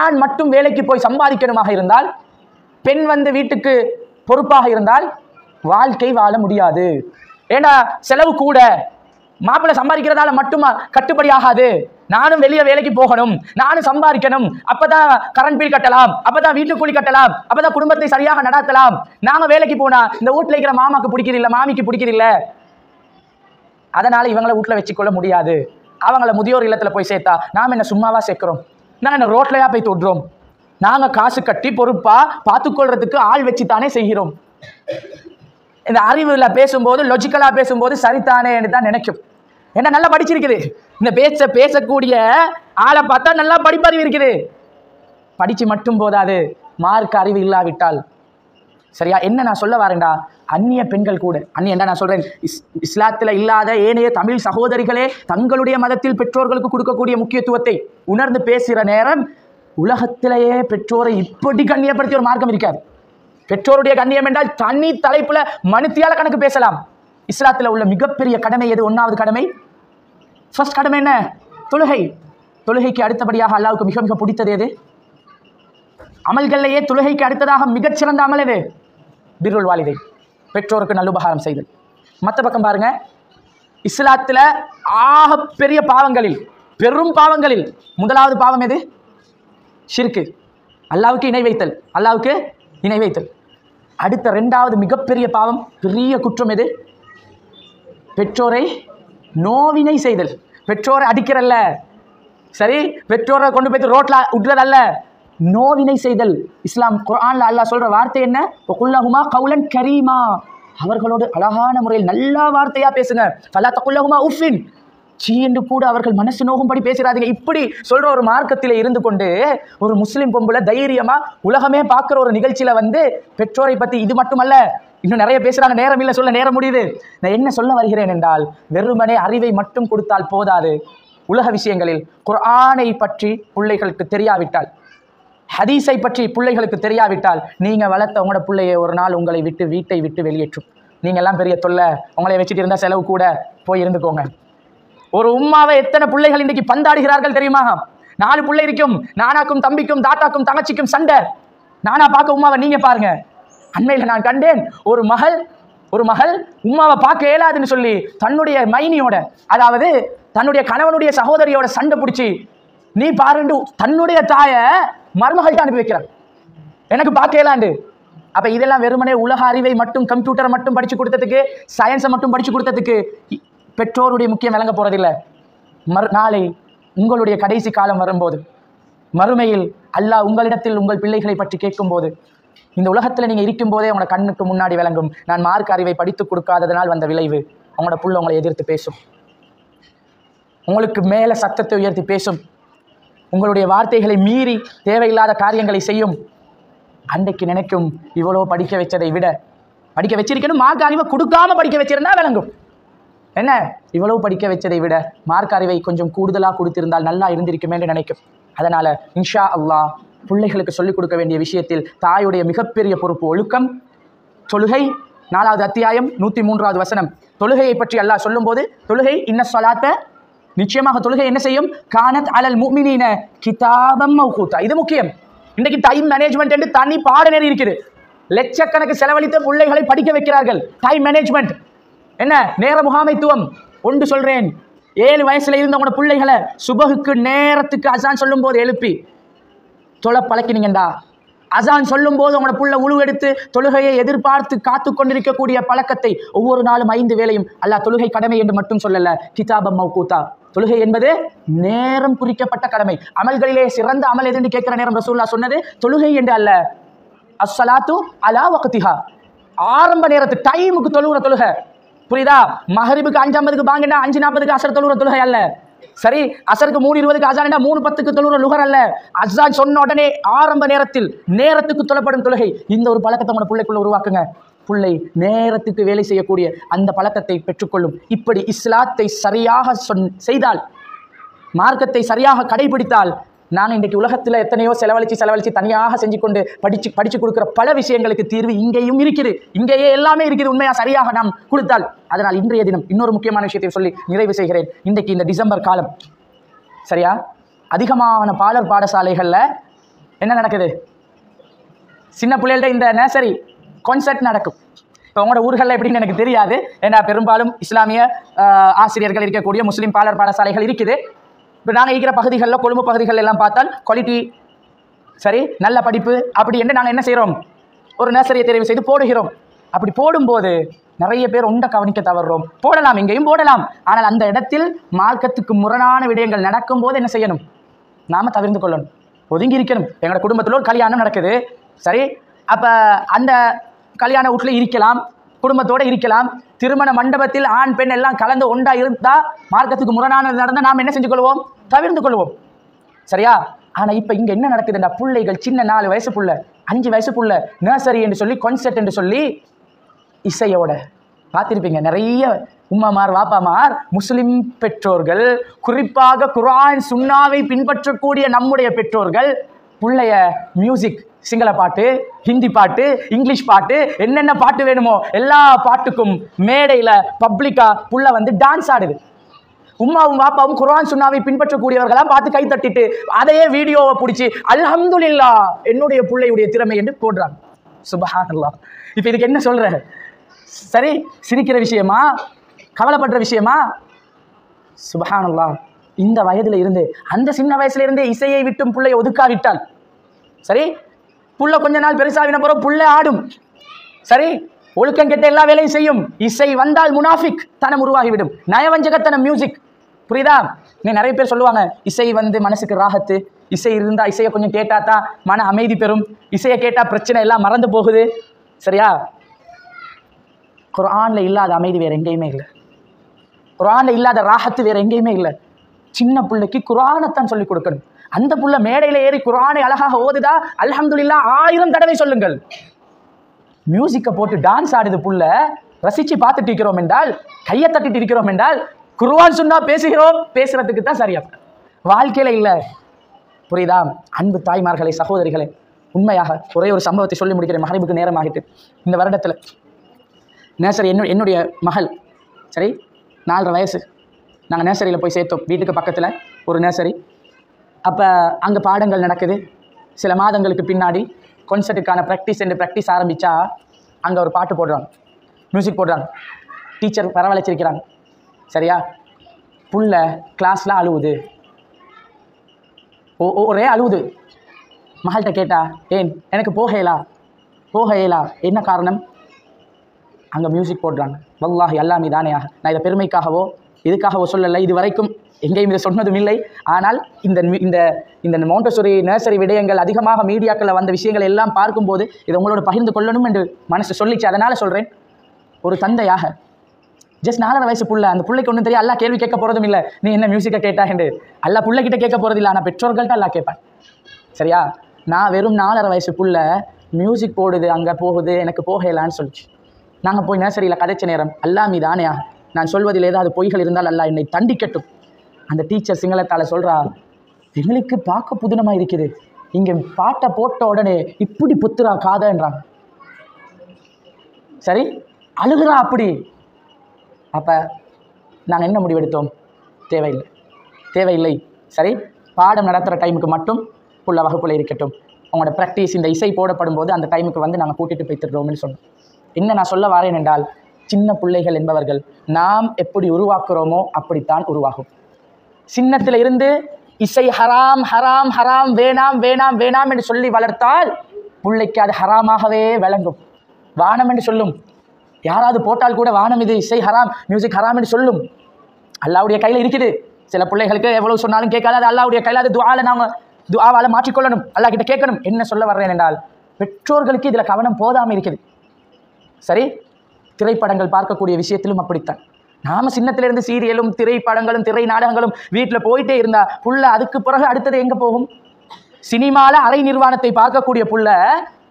ஆண் மட்டும் வேலைக்கு போய் சம்பாதிக்கணுமாக இருந்தால், பெண் வந்து வீட்டுக்கு பொறுப்பாக இருந்தால் வாழ்க்கை வாழ முடியாது. ஏன்னா செலவு கூட, மாப்பிள்ளை சம்பாதிக்கிறதால மட்டுமா கட்டுப்படி ஆகாது. நானும் வெளியே வேலைக்கு போகணும், நானும் சம்பாதிக்கணும், அப்பதான் கரண்ட் பில் கட்டலாம், அப்பதான் வீட்டு கூலி கட்டலாம், அப்பதான் குடும்பத்தை சரியாக நடத்தலாம். நாங்க வேலைக்கு போனா இந்த வீட்டுல இருக்கிற மாமாக்கு பிடிக்கிறதில்ல, மாமிக்கு பிடிக்கிறதில்ல, அதனால இவங்களை வீட்டுல வச்சுக்கொள்ள முடியாது. அவங்கள முதியோர் இல்லத்துல போய் சேர்த்தா நாம என்ன சும்மாவா சேர்க்கிறோம்? நான் என்ன ரோட்லயா போய் தொடுறோம்? நாங்க காசு கட்டி பொறுப்பா பார்த்துக்கொள்றதுக்கு ஆள் வச்சு தானே செய்கிறோம். இந்த அறிவுல பேசும்போது, லொஜிக்கலா பேசும்போது சரிதானே என்று தான் நினைக்கும். என்ன நல்லா படிச்சிருக்குது, இந்த பேசக்கூடிய ஆளை பார்த்தா நல்லா படிப்பறிவு இருக்குது. படிச்சு மட்டும் போதாது, மார்க் அறிவு இல்லாவிட்டால் சரியா? என்ன நான் சொல்ல வரேன்டா, அந்நிய பெண்கள் கூட, அந்நிய என்ன நான் சொல்றேன், இஸ்லாத்தில் இல்லாத ஏனைய தமிழ் சகோதரிகளே தங்களுடைய மதத்தில் பெற்றோர்களுக்கு கொடுக்கக்கூடிய முக்கியத்துவத்தை உணர்ந்து பேசுகிற நேரம், உலகத்திலேயே பெற்றோரை இப்படி கண்ணியப்படுத்திய ஒரு மார்க்கம் இருக்காது. பெற்றோருடைய கண்ணியம் என்றால் தனி தலைப்புல மனுத்தியால கணக்கு பேசலாம். இஸ்லாத்தில் உள்ள மிகப்பெரிய கடமை எது? 1வது கடமை, ஃபர்ஸ்ட் கடமை என்ன? தொழுகை. தொழுகைக்கு அடுத்தபடியாக அல்லாஹ்வுக்கு மிக மிக பிடித்தது எது? அமல்கள்லேயே தொழுகைக்கு அடுத்ததாக மிகச்சிறந்த அமல் எது? பிர்ருல் வாலிதை, பெற்றோருக்கு நல்லுபகாரம் செய்தல். மற்ற பக்கம் பாருங்க, இஸ்லாத்தில் ஆக பெரிய பாவங்களில், பெரும் பாவங்களில் 1வது பாவம் எது? ஷிர்கு, அல்லாஹ்வுக்கு இணை வைத்தல். அல்லாஹ்வுக்கு இணை வைத்தல். அடுத்த 2வது மிகப்பெரிய பாவம், பெரிய குற்றம் எது? பெற்றோரை நோவினை செய்தல். பெற்றோரை அடிக்கிறல்ல, சரி, பெற்றோரை கொண்டு போய் ரோட்ல விடுறதல்ல, நோவினை செய்தல். இஸ்லாம் குர்ஆன்ல அல்லாஹ் சொல்ற வார்த்தை என்ன? வகுல்லஹுமா கௌலன் கரீமா, அவர்களோடு அழகான முறையில் நல்ல வார்த்தையா பேசுங்க. ஃபலா தகுல்லஹுமா உஃபின், சீ என்று கூட அவர்கள் மனசு நோகும்படி பேசுறாதீங்க. இப்படி சொல்ற ஒரு மார்க்கத்தில் இருந்து கொண்டு ஒரு முஸ்லிம் பொம்பளை தைரியமா உலகமே பார்க்குற ஒரு நிகழ்ச்சியில வந்து பெற்றோரை பத்தி இது மட்டுமல்ல, இன்னும் நிறைய பேசுறாங்க, நேரம் இல்லை, சொல்ல நேரம் முடியுது. நான் என்ன சொல்ல வருகிறேன் என்றால், வெறுமனே அறிவை மட்டும் கொடுத்தால் போதாது. உலக விஷயங்களில் குர்ஆனை பற்றி பிள்ளைகளுக்கு தெரியாவிட்டால், ஹதீஸை பற்றி பிள்ளைகளுக்கு தெரியாவிட்டால், நீங்க வளர்த்த உங்களோட பிள்ளையை ஒரு நாள் உங்களை விட்டு வீட்டை விட்டு வெளியேற்றும். நீங்க எல்லாம் பெரிய தொல்லை, உங்களை வச்சுட்டு இருந்தா செலவு கூட, போய் இருந்துக்கோங்க. ஒரு உம்மாவை எத்தனை பிள்ளைகள் இன்றைக்கு பந்தாடுகிறார்கள் தெரியுமா? 4 பிள்ளை இருக்கும், நானாக்கும் தம்பிக்கும் தாத்தாக்கும் தங்கச்சிக்கும் சண்டை. நானா பார்க்க உம்மாவை நீங்க பாருங்க. அண்மையில் நான் கண்டேன், ஒரு மகள் உம்மாவை பார்க்க இயலாதுன்னு சொல்லி தன்னுடைய மைனியோட, அதாவது தன்னுடைய கணவனுடைய சகோதரியோட சண்டை பிடிச்சி, நீ பாருண்டு தன்னுடைய தாய மருமகள்கிட்ட அனுப்பி வைக்கிறார், எனக்கு பார்க்க இயலாண்டு. அப்ப இதெல்லாம் வெறுமனே உலக அறிவை மட்டும், கம்ப்யூட்டரை மட்டும் படிச்சு கொடுத்ததுக்கு, சயின்ஸை மட்டும் படிச்சு கொடுத்ததுக்கு பெற்றோருடைய முக்கியம் விளங்க போறதில்லை. நாளை உங்களுடைய கடைசி காலம் வரும்போது, மறுமையில் அல்லாஹ் உங்களிடத்தில் உங்கள் பிள்ளைகளை பற்றி கேட்கும்போது, இந்த உலகத்தில் நீங்கள் இருக்கும்போதே உங்களோட கண்ணுக்கு முன்னாடி விளங்கும், நான் மார்க்க அறிவை படித்து கொடுக்காததனால் வந்த விளைவு. உங்களோட புள்ள உங்களை எதிர்த்து பேசும், உங்களுக்கு மேலே சத்தத்தை உயர்த்தி பேசும், உங்களுடைய வார்த்தைகளை மீறி தேவையில்லாத காரியங்களை செய்யும். அன்றைக்கு நினைக்கும், இவ்வளோ படிக்க வச்சதை விட, படிக்க வச்சிருக்கணும், மார்க்க அறிவை கொடுக்காம படிக்க வச்சிருந்தா விளங்கும். என்ன, இவ்வளவு படிக்க வச்சதை விட மார்க்க அறிவை கொஞ்சம் கூடுதலாக கொடுத்திருந்தால் நல்லா இருந்திருக்குமே என்று நினைக்கும். அதனால இன்ஷா அல்லாஹ் பிள்ளைகளுக்கு சொல்லிக் கொடுக்க வேண்டிய விஷயத்தில் தாயுடைய மிகப்பெரிய பொறுப்பு ஒழுக்கம். தொழுகை 4வது அத்தியாயம் 103வது வசனம். தொழுகையை பற்றி அல்லாஹ் சொல்லும் போது, தொழுகை இன்ன ஸலாத்த, நிச்சயமாக தொழுகை என்ன செய்யும்? கானத் அலல் முஃமினீன கிதாபம் மவ்கூதா. இது முக்கியம். இன்றைக்கு டைம் மேனேஜ்மெண்ட் என்று தனி பாடநெறி இருக்குது. லட்சக்கணக்கு செலவழித்த பிள்ளைகளை படிக்க வைக்கிறார்கள். டைம் மேனேஜ்மெண்ட் என்ன, நேர முகாமைத்துவம். ஒன்று சொல்றேன், 7 வயசுல இருந்த உங்களோட பிள்ளைகளை சுபகுக்கு நேரத்துக்கு அசான் சொல்லும் போது எழுப்பி தொலை பழக்கினீங்கண்டா, அசான் சொல்லும் போது உங்களோட புள்ள உழு எடுத்து தொழுகையை எதிர்பார்த்து காத்து கொண்டிருக்கக்கூடிய பழக்கத்தை ஒவ்வொரு நாளும் 5 வேளையும் அல்லாஹ் தொழுகை கடமை என்று மட்டும் சொல்லல, கிதாபம் மவ்கூதா. தொழுகை என்பது நேரம் குறிக்கப்பட்ட கடமை. அமல்களிலே சிறந்த அமல் எது என்று கேட்கிற நேரம் ரசூலுல்லாஹ் சொன்னது தொழுகை என்று அல்ல, அஸ்ஸலாத்து அலா வக்திஹா, ஆரம்ப நேரத்து டைமுக்கு தொழுகிற தொழுகை. புரியுதா? மகரிபுக்கு 5:50க்கு பாங்கண்டா 5:40க்கு அசர் தொழுகிற தொழுகை அல்ல. சரி, அசருக்கு 3:20க்கு அசான்டா 3:10க்கு தொழுகிற லுகர் அல்ல. அசான் சொன்ன உடனே ஆரம்ப நேரத்தில் நேரத்துக்கு தொழப்படும் தொழுகை. இந்த ஒரு பழக்கத்தை உங்களோட பிள்ளைக்குள்ள உருவாக்குங்க. புள்ளை நேரத்துக்கு வேலை செய்யக்கூடிய அந்த பழக்கத்தை பெற்றுக்கொள்ளும். இப்படி இஸ்லாத்தை சரியாக செய்தால், மார்க்கத்தை சரியாக கடைபிடித்தால், நாங்கள் இன்றைக்கு உலகத்தில் எத்தனையோ செலவழித்து தனியாக செஞ்சு கொண்டு படித்து கொடுக்குற பல விஷயங்களுக்கு தீர்வு இங்கேயும் இருக்குது. இங்கேயே எல்லாமே இருக்குது, உண்மையாக சரியாக நாம் கொடுத்தால். அதனால் இன்றைய தினம் இன்னொரு முக்கியமான விஷயத்தை சொல்லி நிறைவு செய்கிறேன். இன்றைக்கு இந்த டிசம்பர் காலம் சரியா, அதிகமான பாடசாலைகளில் என்ன நடக்குது? சின்ன பிள்ளைகள்ட்ட இந்த நர்சரி கான்செர்ட் நடக்கும். இப்போ உங்களோட ஊர்களில் எப்படின்னு எனக்கு தெரியாது, ஏன்னா பெரும்பாலும் இஸ்லாமிய ஆசிரியர்கள் இருக்கக்கூடிய முஸ்லீம் பாடசாலைகள் இருக்குது. இப்போ நாங்கள் இருக்கிற பகுதிகளில், கொழும்பு பகுதிகள் எல்லாம் பார்த்தால் குவாலிட்டி சரி, நல்ல படிப்பு அப்படி என்று நாங்கள் என்ன செய்கிறோம், ஒரு நர்சரியை தெரிவு செய்து போடுகிறோம். அப்படி போடும்போது நிறைய பேர் ஒன்றை கவனிக்க தவறுறோம். போடலாம், இங்கேயும் போடலாம். ஆனால் அந்த இடத்தில் மார்க்கத்துக்கு முரணான விடயங்கள் நடக்கும்போது என்ன செய்யணும்? நாம் தவிர்த்து கொள்ளணும், ஒதுங்கி இருக்கணும். எங்களோட குடும்பத்தில் ஒரு கல்யாணம் நடக்குது சரி, அப்போ அந்த கல்யாண வீட்டில் இருக்கலாம், குடும்பத்தோடு இருக்கலாம். திருமண மண்டபத்தில் ஆண் பெண் எல்லாம் கலந்து ஒன்றா இருந்தால் மார்க்கத்துக்கு முரணானது நடந்தால் நாம் என்ன செஞ்சு கொள்வோம்? தவிர்த்து கொள்வோம் சரியா. ஆனால் இப்போ இங்கே என்ன நடக்குதுன்னா, பிள்ளைகள் சின்ன 4 வயசு புள்ள, 5 வயசு புள்ள நர்சரி என்று சொல்லி, கான்செர்ட் என்று சொல்லி இசையோட பார்த்திருப்பீங்க. நிறைய உம்மாமார் வாப்பாமார் முஸ்லிம் பெற்றோர்கள், குறிப்பாக குர்ஆன் சுன்னாவை பின்பற்றக்கூடிய நம்முடைய பெற்றோர்கள் புள்ளைய மியூசிக், சிங்கள பாட்டு, ஹிந்தி பாட்டு, இங்கிலீஷ் பாட்டு, என்னென்ன பாட்டு வேணுமோ எல்லா பாட்டுக்கும் மேடையில் பப்ளிக்காக புள்ள வந்து டான்ஸ் ஆடுது. உம்மாவும் வாப்பாவும் குர்ஆன் சுன்னாவை பின்பற்றக்கூடியவர்களாம் பார்த்து கை தட்டிட்டு அதையே வீடியோவை பிடிச்சி அல்ஹம்துலில்லாஹ் என்னுடைய பிள்ளையுடைய திறமை என்று போடுறாங்க. சுப்ஹானல்லாஹ். இப்போ இதுக்கு என்ன சொல்ற? சரி, சிரிக்கிற விஷயமா, கவலைப்படுற விஷயமா? சுப்ஹானல்லாஹ். இந்த வயதில் இருந்து, அந்த சின்ன வயசுல இருந்தே இசையை விட்டும் பிள்ளையை ஒதுக்காவிட்டால் சரி, புள்ள கொஞ்ச நாள் பெருசாவின பிறகு புள்ள ஆடும் சரி, ஒழுக்கம் கெட்ட எல்லா வேலையும் செய்யும். இசை வந்தால் முனாஃபிக் தனம் உருவாகிவிடும், நயவஞ்சகத்தனம் மியூசிக். புரியுதா? நிறைய பேர் சொல்லுவாங்க, இசை வந்து மனசுக்கு ராகத்து, இசை இருந்தால் இசையை கொஞ்சம் கேட்டால் தான் மன அமைதி பெறும், இசையை கேட்டால் பிரச்சனை எல்லாம் மறந்து போகுது சரியா. குர்ஆனில் இல்லாத அமைதி வேறு எங்கேயுமே இல்லை, குர்ஆனில் இல்லாத ராகத்து வேறு எங்கேயுமே இல்லை. சின்ன பிள்ளைக்கு குர்ஆனைத்தான் சொல்லிக் கொடுக்கணும். அந்த புள்ள மேடையில் ஏறி குர்ஆனை அழகாக ஓதுதா, அல்ஹம்துலில்லாஹ் 1000 தடவை சொல்லுங்கள். மியூசிக்கை போட்டு டான்ஸ் ஆடுது புள்ள, ரசித்து பார்த்துட்டு இருக்கிறோம் என்றால், கையை தட்டிட்டு இருக்கிறோம் என்றால், குர்ஆன் சுன்னா பேசுறதுக்கு தான் சரியா, வாழ்க்கையில இல்லை. புரியுதா? அன்பு தாய்மார்களே, சகோதரிகளே, உண்மையாக ஒரே ஒரு சம்பவத்தை சொல்லி முடிக்கிறேன், மகரிபுக்கு நேரம் ஆகிட்டு. இந்த வருடத்தில் நேசரி என்னுடைய மகள் சரி, 4.5 வயசு, நாங்கள் நேசரியில் போய் சேர்த்தோம். வீட்டுக்கு பக்கத்தில் ஒரு நேசரி. அப்போ அங்கே பாடங்கள் நடக்குது. சில மாதங்களுக்கு பின்னாடி கான்சர்ட்டுக்கான ப்ராக்டிஸ் ஆரம்பித்தா அங்கே ஒரு பாட்டு போடுறாங்க, மியூசிக் போடுறாங்க. டீச்சர் வரவழைச்சிருக்கிறாங்க சரியா. புள்ள கிளாஸில் அழுவுது, ஒரே அழுவுது. மகள்கிட்ட கேட்டா, ஏன் எனக்கு போகையலா என்ன காரணம்? அங்கே மியூசிக் போடுறாங்க. வல்லாஹி அல்லாமி தானேயாக, நான் இதை பெருமைக்காகவோ இதுக்காகவோ சொல்லலை, இது வரைக்கும் எங்கேயும் இதை சொன்னதும் இல்லை. ஆனால் இந்த இந்த இந்த மோண்டசரி நர்சரி விடயங்கள் அதிகமாக மீடியாக்களில் வந்த விஷயங்கள் எல்லாம் பார்க்கும்போது இதை உங்களோட பகிர்ந்து கொள்ளணும் என்று மனசு சொல்லிச்சு. அதனால் சொல்கிறேன், ஒரு தந்தையாக ஜஸ்ட் 4.5 வயசு புள்ள, அந்த பிள்ளைக்கு ஒன்றும் தெரியும், அல்லா கேள்வி கேட்க போகிறதும் இல்லை, நீ என்ன மியூசிக்கை கேட்டா என்று அல்லா பிள்ளைகிட்ட கேட்க போகிறது இல்லை. ஆனால் பெற்றோர்கள்ட்ட அல்லா கேட்பேன் சரியா. நான் வெறும் 4.5 வயசு புள்ள மியூசிக் போடுது, அங்கே போகுது, எனக்கு போகலான்னு சொல்லிச்சு. நாங்கள் போய் நர்சரியில் கதைச்ச நேரம், அல்லா மீ தானேயா, நான் சொல்வதில் ஏதாவது பொய்கள் இருந்தால் அல்லா என்னை தண்டிக்கட்டும். அந்த டீச்சர் சிங்களத்தால் சொல்கிறா, எங்களுக்கு பார்க்க புதினமாக இருக்குது, இங்கே பாட்டை போட்ட உடனே இப்படி புத்துறா காதன்றாங்க சரி, அழுகுறா அப்படி. அப்போ நாங்கள் என்ன முடிவெடுத்தோம்? தேவையில்லை சரி, பாடம் நடத்துகிற டைமுக்கு மட்டும் புள்ள வகுப்பில் இருக்கட்டும், அவங்களோட ப்ராக்டிஸ் இந்த இசை போடப்படும் போது அந்த டைமுக்கு வந்து நாங்கள் கூட்டிகிட்டு போய்த்துடுறோம்னு சொன்னோம். என்ன நான் சொல்ல வரேன் என்றால், சின்ன பிள்ளைகள் என்பவர்கள் நாம் எப்படி உருவாக்குறோமோ அப்படித்தான் உருவாகும். சின்னத்தில் இருந்து இசை ஹராம் ஹராம் ஹராம், வேணாம் வேணாம் வேணாம் என்று சொல்லி வளர்த்தால் பிள்ளைக்கு அது ஹராமாகவே விளங்கும். வானம் என்று சொல்லும், யாராவது போட்டால் கூட வானம், இது இசை ஹராம், மியூசிக் ஹராம் என்று சொல்லும். அல்லாவுடைய கையில் இருக்குது. சில பிள்ளைகளுக்கு எவ்வளவு சொன்னாலும் கேட்காது, அது அல்லாவுடைய கையில். அது துஆவால் மாற்றிக்கொள்ளணும், அல்லா கிட்ட கேட்கணும். என்ன சொல்ல வர்றேன் என்றால், பெற்றோர்களுக்கு இதில் கவனம் போதாமல் இருக்குது சரி. திரைப்படங்கள் பார்க்கக்கூடிய விஷயத்திலும் அப்படித்தான். நாம சின்னத்திலிருந்து சீரியலும் திரைப்படங்களும் திரை நாடகங்களும் வீட்டில் போயிட்டே இருந்தா புள்ள அதுக்கு பிறகு அடுத்தது எங்கே போகும்? சினிமாவில் அரை நிர்வாணத்தை பார்க்கக்கூடிய புள்ள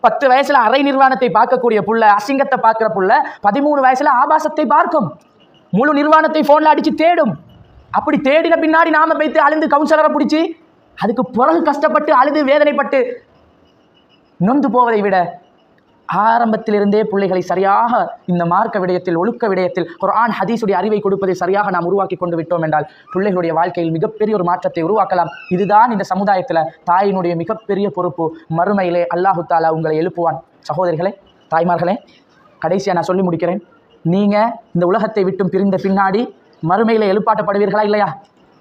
10 வயசுல அரை நிர்வாணத்தை பார்க்கக்கூடிய புள்ள, அசிங்கத்தை பார்க்கிற புள்ள 13 வயசுல ஆபாசத்தை பார்க்கும். முழு நிர்வாணத்தை போன்ல அடிச்சு தேடும். அப்படி தேடின பின்னாடி நாம வைத்து அழுந்து கவுன்சிலரை பிடிச்சி அதுக்கு பிறகு கஷ்டப்பட்டு அழுது வேதனைப்பட்டு நொந்து போவதை விட ஆரம்பத்திலிருந்தே பிள்ளைகளை சரியாக இந்த மார்க்க விடயத்தில், ஒழுக்க விடயத்தில், குர்ஆன் ஹதீஸுடைய அறிவை கொடுப்பதை சரியாக நாம் உருவாக்கி கொண்டு விட்டோம் என்றால் பிள்ளைகளுடைய வாழ்க்கையில் மிகப்பெரிய ஒரு மாற்றத்தை உருவாக்கலாம். இதுதான் இந்த சமுதாயத்தில் தாயினுடைய மிகப்பெரிய பொறுப்பு. மறுமையிலே அல்லாஹு தாலா உங்களை எழுப்புவான். சகோதரிகளே, தாய்மார்களே, கடைசியாக நான் சொல்லி முடிக்கிறேன். நீங்கள் இந்த உலகத்தை விட்டும் பிரிந்த பின்னாடி மறுமையில் எழுப்பாட்டப்படுவீர்களா இல்லையா?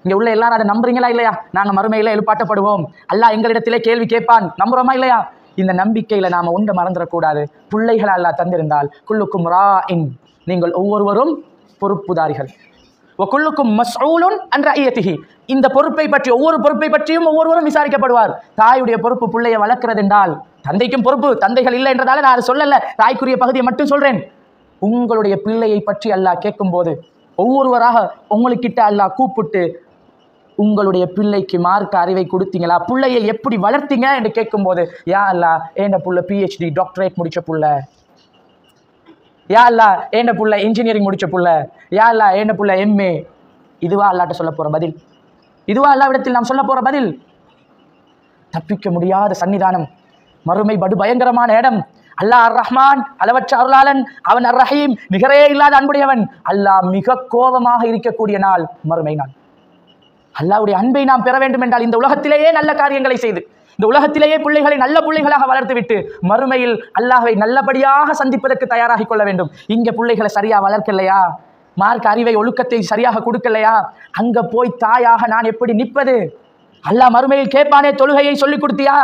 இங்கே உள்ள எல்லாரும் அதை நம்புறீங்களா இல்லையா? நாங்கள் மறுமையில் எழுப்பாட்டப்படுவோம், அல்லாஹ் எங்களிடத்திலே கேள்வி கேட்பான், நம்புறோமா இல்லையா? இந்த நம்பிக்கையில் நாம் ஒன்றை மறந்துடக்கூடாது. பிள்ளைகள் அல்லாஹ் தந்திருந்தால் குல்லுக்கும் ராஇன், நீங்கள் ஒவ்வொருவரும் பொறுப்புதாரிகள். குல்லுக்கும் மஸ்ஊலுன் அன் ரஇயத்திஹி, இந்த பொறுப்பை பற்றி, ஒவ்வொரு பொறுப்பை பற்றியும் ஒவ்வொருவரும் விசாரிக்கப்படுவார். தாயுடைய பொறுப்பு பிள்ளையை வளர்க்கிறது என்றால், தந்தைக்கும் பொறுப்பு, தந்தைகள் இல்லை என்றதால நான் அதை சொல்லல, தாய்க்குரிய பகுதியை மட்டும் சொல்றேன். உங்களுடைய பிள்ளையை பற்றி அல்லாஹ் கேட்கும் போது ஒவ்வொருவராக உங்களுக்கிட்ட அல்லாஹ் கூப்பிட்டு உங்களுடைய பிள்ளைக்கு மார்க்க அறிவை கொடுத்தீங்களா, பிள்ளையை எப்படி வளர்த்தீங்க என்று கேட்கும் போது, யா அல்லாஹ் ஏண்ட புள்ள PhD டாக்டரேட் முடிச்ச புள்ள, யா அல்லாஹ் ஏண்ட புள்ள இன்ஜினியரிங் முடிச்ச புள்ள, யா அல்லாஹ் ஏண்ட புள்ள MA, இதுவா அல்லாஹ்ட்ட சொல்ல போற பதில்? இதுவா அல்லாஹ்விடத்தில் நாம் சொல்ல போற பதில்? தப்பிக்க முடியாத சன்னிதானம், மறுமை படு பயங்கரமான இடம். அல்லாஹ் அர் ரஹ்மான், அளவற்ற அருளாளன், அவன் அர் ரஹீம், நிகரே இல்லாத அன்புடையவன். அல்லாஹ் மிக கோபமாக இருக்கக்கூடிய நாள் மறுமை நாள். அல்லாஹ்வுடைய அன்பை நாம் பெற வேண்டும் என்றால் இந்த உலகத்திலேயே நல்ல காரியங்களை செய்து, இந்த உலகத்திலேயே பிள்ளைகளை நல்ல பிள்ளைகளாக வளர்த்துவிட்டு மறுமையில் அல்லாஹ்வை நல்லபடியாக சந்திப்பதற்கு தயாராகி கொள்ள வேண்டும். இங்க பிள்ளைகளை சரியா வளர்க்கலையா, மார்க்க அறிவை ஒழுக்கத்தை சரியாக கொடுக்கலையா, அங்க போய் தாயாக நான் எப்படி நிற்பது? அல்லாஹ் மறுமையில் கேட்பானே, தொழுகையை சொல்லிக் கொடுத்தியா?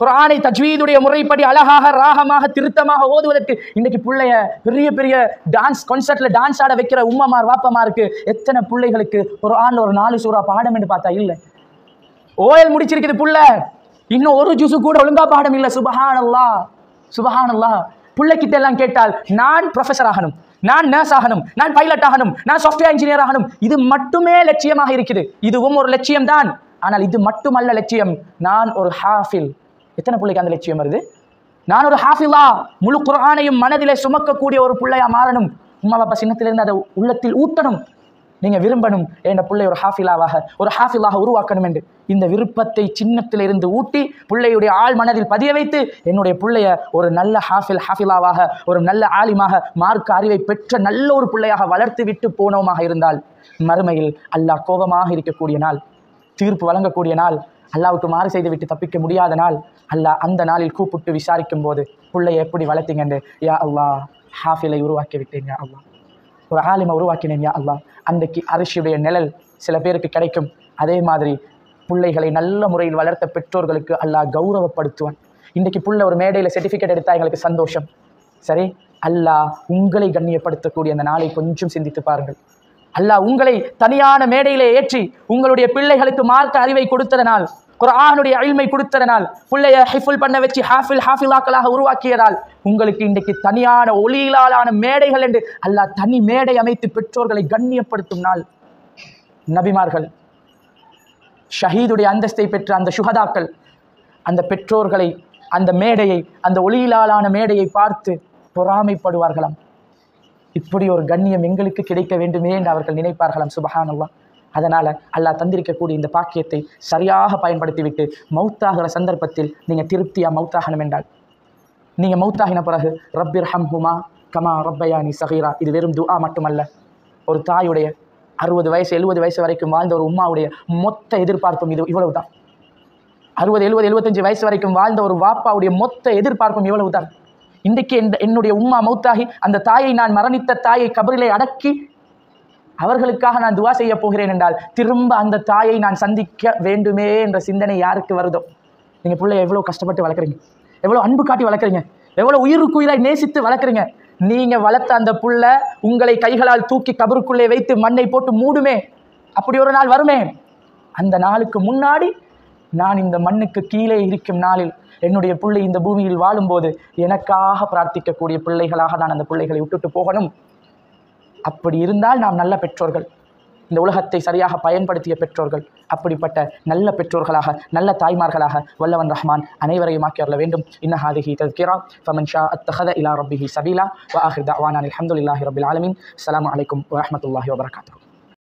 குர்ஆனை தஜ்வீதுடைய முறைப்படி அழகாக ராகமாக திருத்தமாக ஓதுவதற்கு இன்னைக்கு பிள்ளைய பெரிய பெரிய டான்ஸ் கான்சர்ட்ல டான்ஸ் ஆட வைக்கிற உம்மமார் வாப்பமாருக்கு எத்தனை பிள்ளைகளுக்கு குர்ஆன்ல ஒரு 4 சூரா பாடம் என்று பார்த்தா இல்லை. ஓயல் முடிச்சிருக்குது புள்ள, இன்னும் ஒரு ஜுசு கூட ஒழுங்கா பாடம் இல்லை. சுபஹானல்லாஹ், சுபஹானல்லாஹ். பிள்ளைக்கிட்ட எல்லாம் கேட்டால் நான் ப்ரொஃபஸர் ஆகணும், நான் நர்ஸ் ஆகணும், நான் பைலட் ஆகணும், நான் சாஃப்ட்வேர் இன்ஜினியர் ஆகணும், இது மட்டுமே லட்சியமாக இருக்குது. இதுவும் ஒரு லட்சியம் தான், ஆனால் இது மட்டுமல்ல லட்சியம். நான் ஒரு ஹாஃபில். எத்தனை பிள்ளைக்கு அந்த லட்சியம் வருது? நான் ஒரு ஹாஃபிலா, முழு குர்ஆனையும் மனதிலே சுமக்கக்கூடிய ஒரு பிள்ளையா மாறணும். உம்மா பாப்பா சின்னத்திலிருந்து அதை உள்ளத்தில் ஊட்டணும். நீங்க விரும்பணும் என் பிள்ளை ஒரு ஹாஃபிலாக உருவாக்கணும் என்று. இந்த விருப்பத்தை சின்னத்திலிருந்து ஊட்டி பிள்ளையுடைய ஆள் மனதில் பதிய வைத்து என்னுடைய பிள்ளைய ஒரு நல்ல ஹாஃபிலாவாக, ஒரு நல்ல ஆலிமாக, மார்க்க அறிவை பெற்ற நல்ல ஒரு பிள்ளையாக வளர்த்து விட்டு போனோமாக இருந்தால் மறுமையில் அல்லாஹ் கோபமாக இருக்கக்கூடிய நாள், தீர்ப்பு வழங்கக்கூடிய நாள், அல்லாஹ்வுக்கு மாறு செய்து விட்டு தப்பிக்க முடியாத நாள். அல்லாஹ் அந்த நாளில் கூப்பிட்டு விசாரிக்கும் போது பிள்ளையை எப்படி வளர்த்தீங்கன்னு, யா அல்லாஹ் ஹாஃபிலை உருவாக்கி விட்டேன், யா அல்லாஹ் ஒரு ஆலிமை உருவாக்கினேன், யா அல்லாஹ். அன்றைக்கு அரிசியுடைய நிழல் சில பேருக்கு கிடைக்கும். அதே மாதிரி பிள்ளைகளை நல்ல முறையில் வளர்த்த பெற்றோர்களுக்கு அல்லாஹ் கௌரவப்படுத்துவான். இன்றைக்கு புள்ள ஒரு மேடையில் சர்டிஃபிகேட் எடுத்தால் எங்களுக்கு சந்தோஷம். சரி, அல்லாஹ் உங்களை கண்ணியப்படுத்தக்கூடிய அந்த நாளை கொஞ்சம் சிந்தித்து பாருங்கள். அல்லாஹ் உங்களை தனியான மேடையிலே ஏற்றி உங்களுடைய பிள்ளைகளுக்கு மார்க்க அறிவை கொடுத்ததனால், குர்ஆனுடைய இல்மை கொடுத்ததனால், பிள்ளைய ஹிஃபுல் பண்ண வச்சு ஹாஃபிலாக்களாக உருவாக்கியதால் உங்களுக்கு இன்றைக்கு தனியான ஒளியிலான மேடைகள் என்று அல்லாஹ் தனி மேடை அமைத்து பெற்றோர்களை கண்ணியப்படுத்தும் நாள். நபிமார்கள், ஷஹீதுடைய அந்தஸ்தை பெற்ற அந்த சுஹதாக்கள் அந்த பெற்றோர்களை, அந்த மேடையை, அந்த ஒளியிலான மேடையை பார்த்து பொறாமைப்படுவார்களாம். இப்படி ஒரு கண்ணியம் எங்களுக்கு கிடைக்க வேண்டுமே என்று அவர்கள் நினைப்பார்களாம். சுபஹானல்லாஹ். அதனால் அல்லாஹ் தந்திருக்கக்கூடிய இந்த பாக்கியத்தை சரியாக பயன்படுத்திவிட்டு மௌத்தாகிற சந்தர்ப்பத்தில் நீங்கள் திருப்தியாக மௌத்தாகணும் என்றால், நீங்கள் மௌத்தாகின பிறகு ரப்பிர் ஹம்ஹுமா கமா ரப்பயானி சகீரா, இது வெறும் துஆ மட்டுமல்ல. ஒரு தாயுடைய 60 வயசு 70 வயசு வரைக்கும் வாழ்ந்த ஒரு உம்மாவுடைய மொத்த எதிர்பார்ப்பும் இது இவ்வளவு தான். 60 70 75 வயசு வரைக்கும் வாழ்ந்த ஒரு வாப்பாவுடைய மொத்த எதிர்பார்ப்பும் இவ்வளவு தான். இன்றைக்கு என்னுடைய உம்மா மௌத்தாகி அந்த தாயை, நான் மரணித்த தாயை கபரிலே அடக்கி அவர்களுக்காக நான் துவா செய்ய போகிறேன் என்றால் திரும்ப அந்த தாயை நான் சந்திக்க வேண்டுமே என்ற சிந்தனை யாருக்கு வருதோ? நீங்கள் பிள்ளைய எவ்வளோ கஷ்டப்பட்டு வளர்க்குறீங்க, எவ்வளோ அன்பு காட்டி வளர்க்குறீங்க, எவ்வளோ உயிருக்குயிராய் நேசித்து வளர்க்குறீங்க. நீங்கள் வளர்த்த அந்த புள்ள உங்களை கைகளால் தூக்கி கபருக்குள்ளே வைத்து மண்ணை போட்டு மூடுமே. அப்படி ஒரு நாள் வருமே. அந்த நாளுக்கு முன்னாடி நான் இந்த மண்ணுக்கு கீழே இருக்கும் நாளில் என்னுடைய பிள்ளை இந்த பூமியில் வாழும்போது எனக்காக பிரார்த்திக்கக்கூடிய பிள்ளைகளாக நான் அந்த பிள்ளைகளை விட்டுட்டு போகணும். அப்படி இருந்தால் நாம் நல்ல பெற்றோர்கள். இந்த உலகத்தை சரியாக பயன்படுத்திய பெற்றோர்கள். அப்படிப்பட்ட நல்ல பெற்றோர்களாக நல்ல தாய்மார்களாக வல்லவன் ரஹ்மான் அனைவரையும் ஆக்கி அருள வேண்டும். இன்ன ஹாதிஹி தஸ்கிரா ஃபமன் ஷா அத்தஹத இலா ரப்பிஹி சபீலா வ ஆஹிர் தஅவானா அல்ஹம்துலில்லாஹி ரப்பில் ஆலமீன். அஸ்ஸலாமு அலைக்கும் வ ரஹ்மத்துல்லாஹி வ பரகாத்துஹு.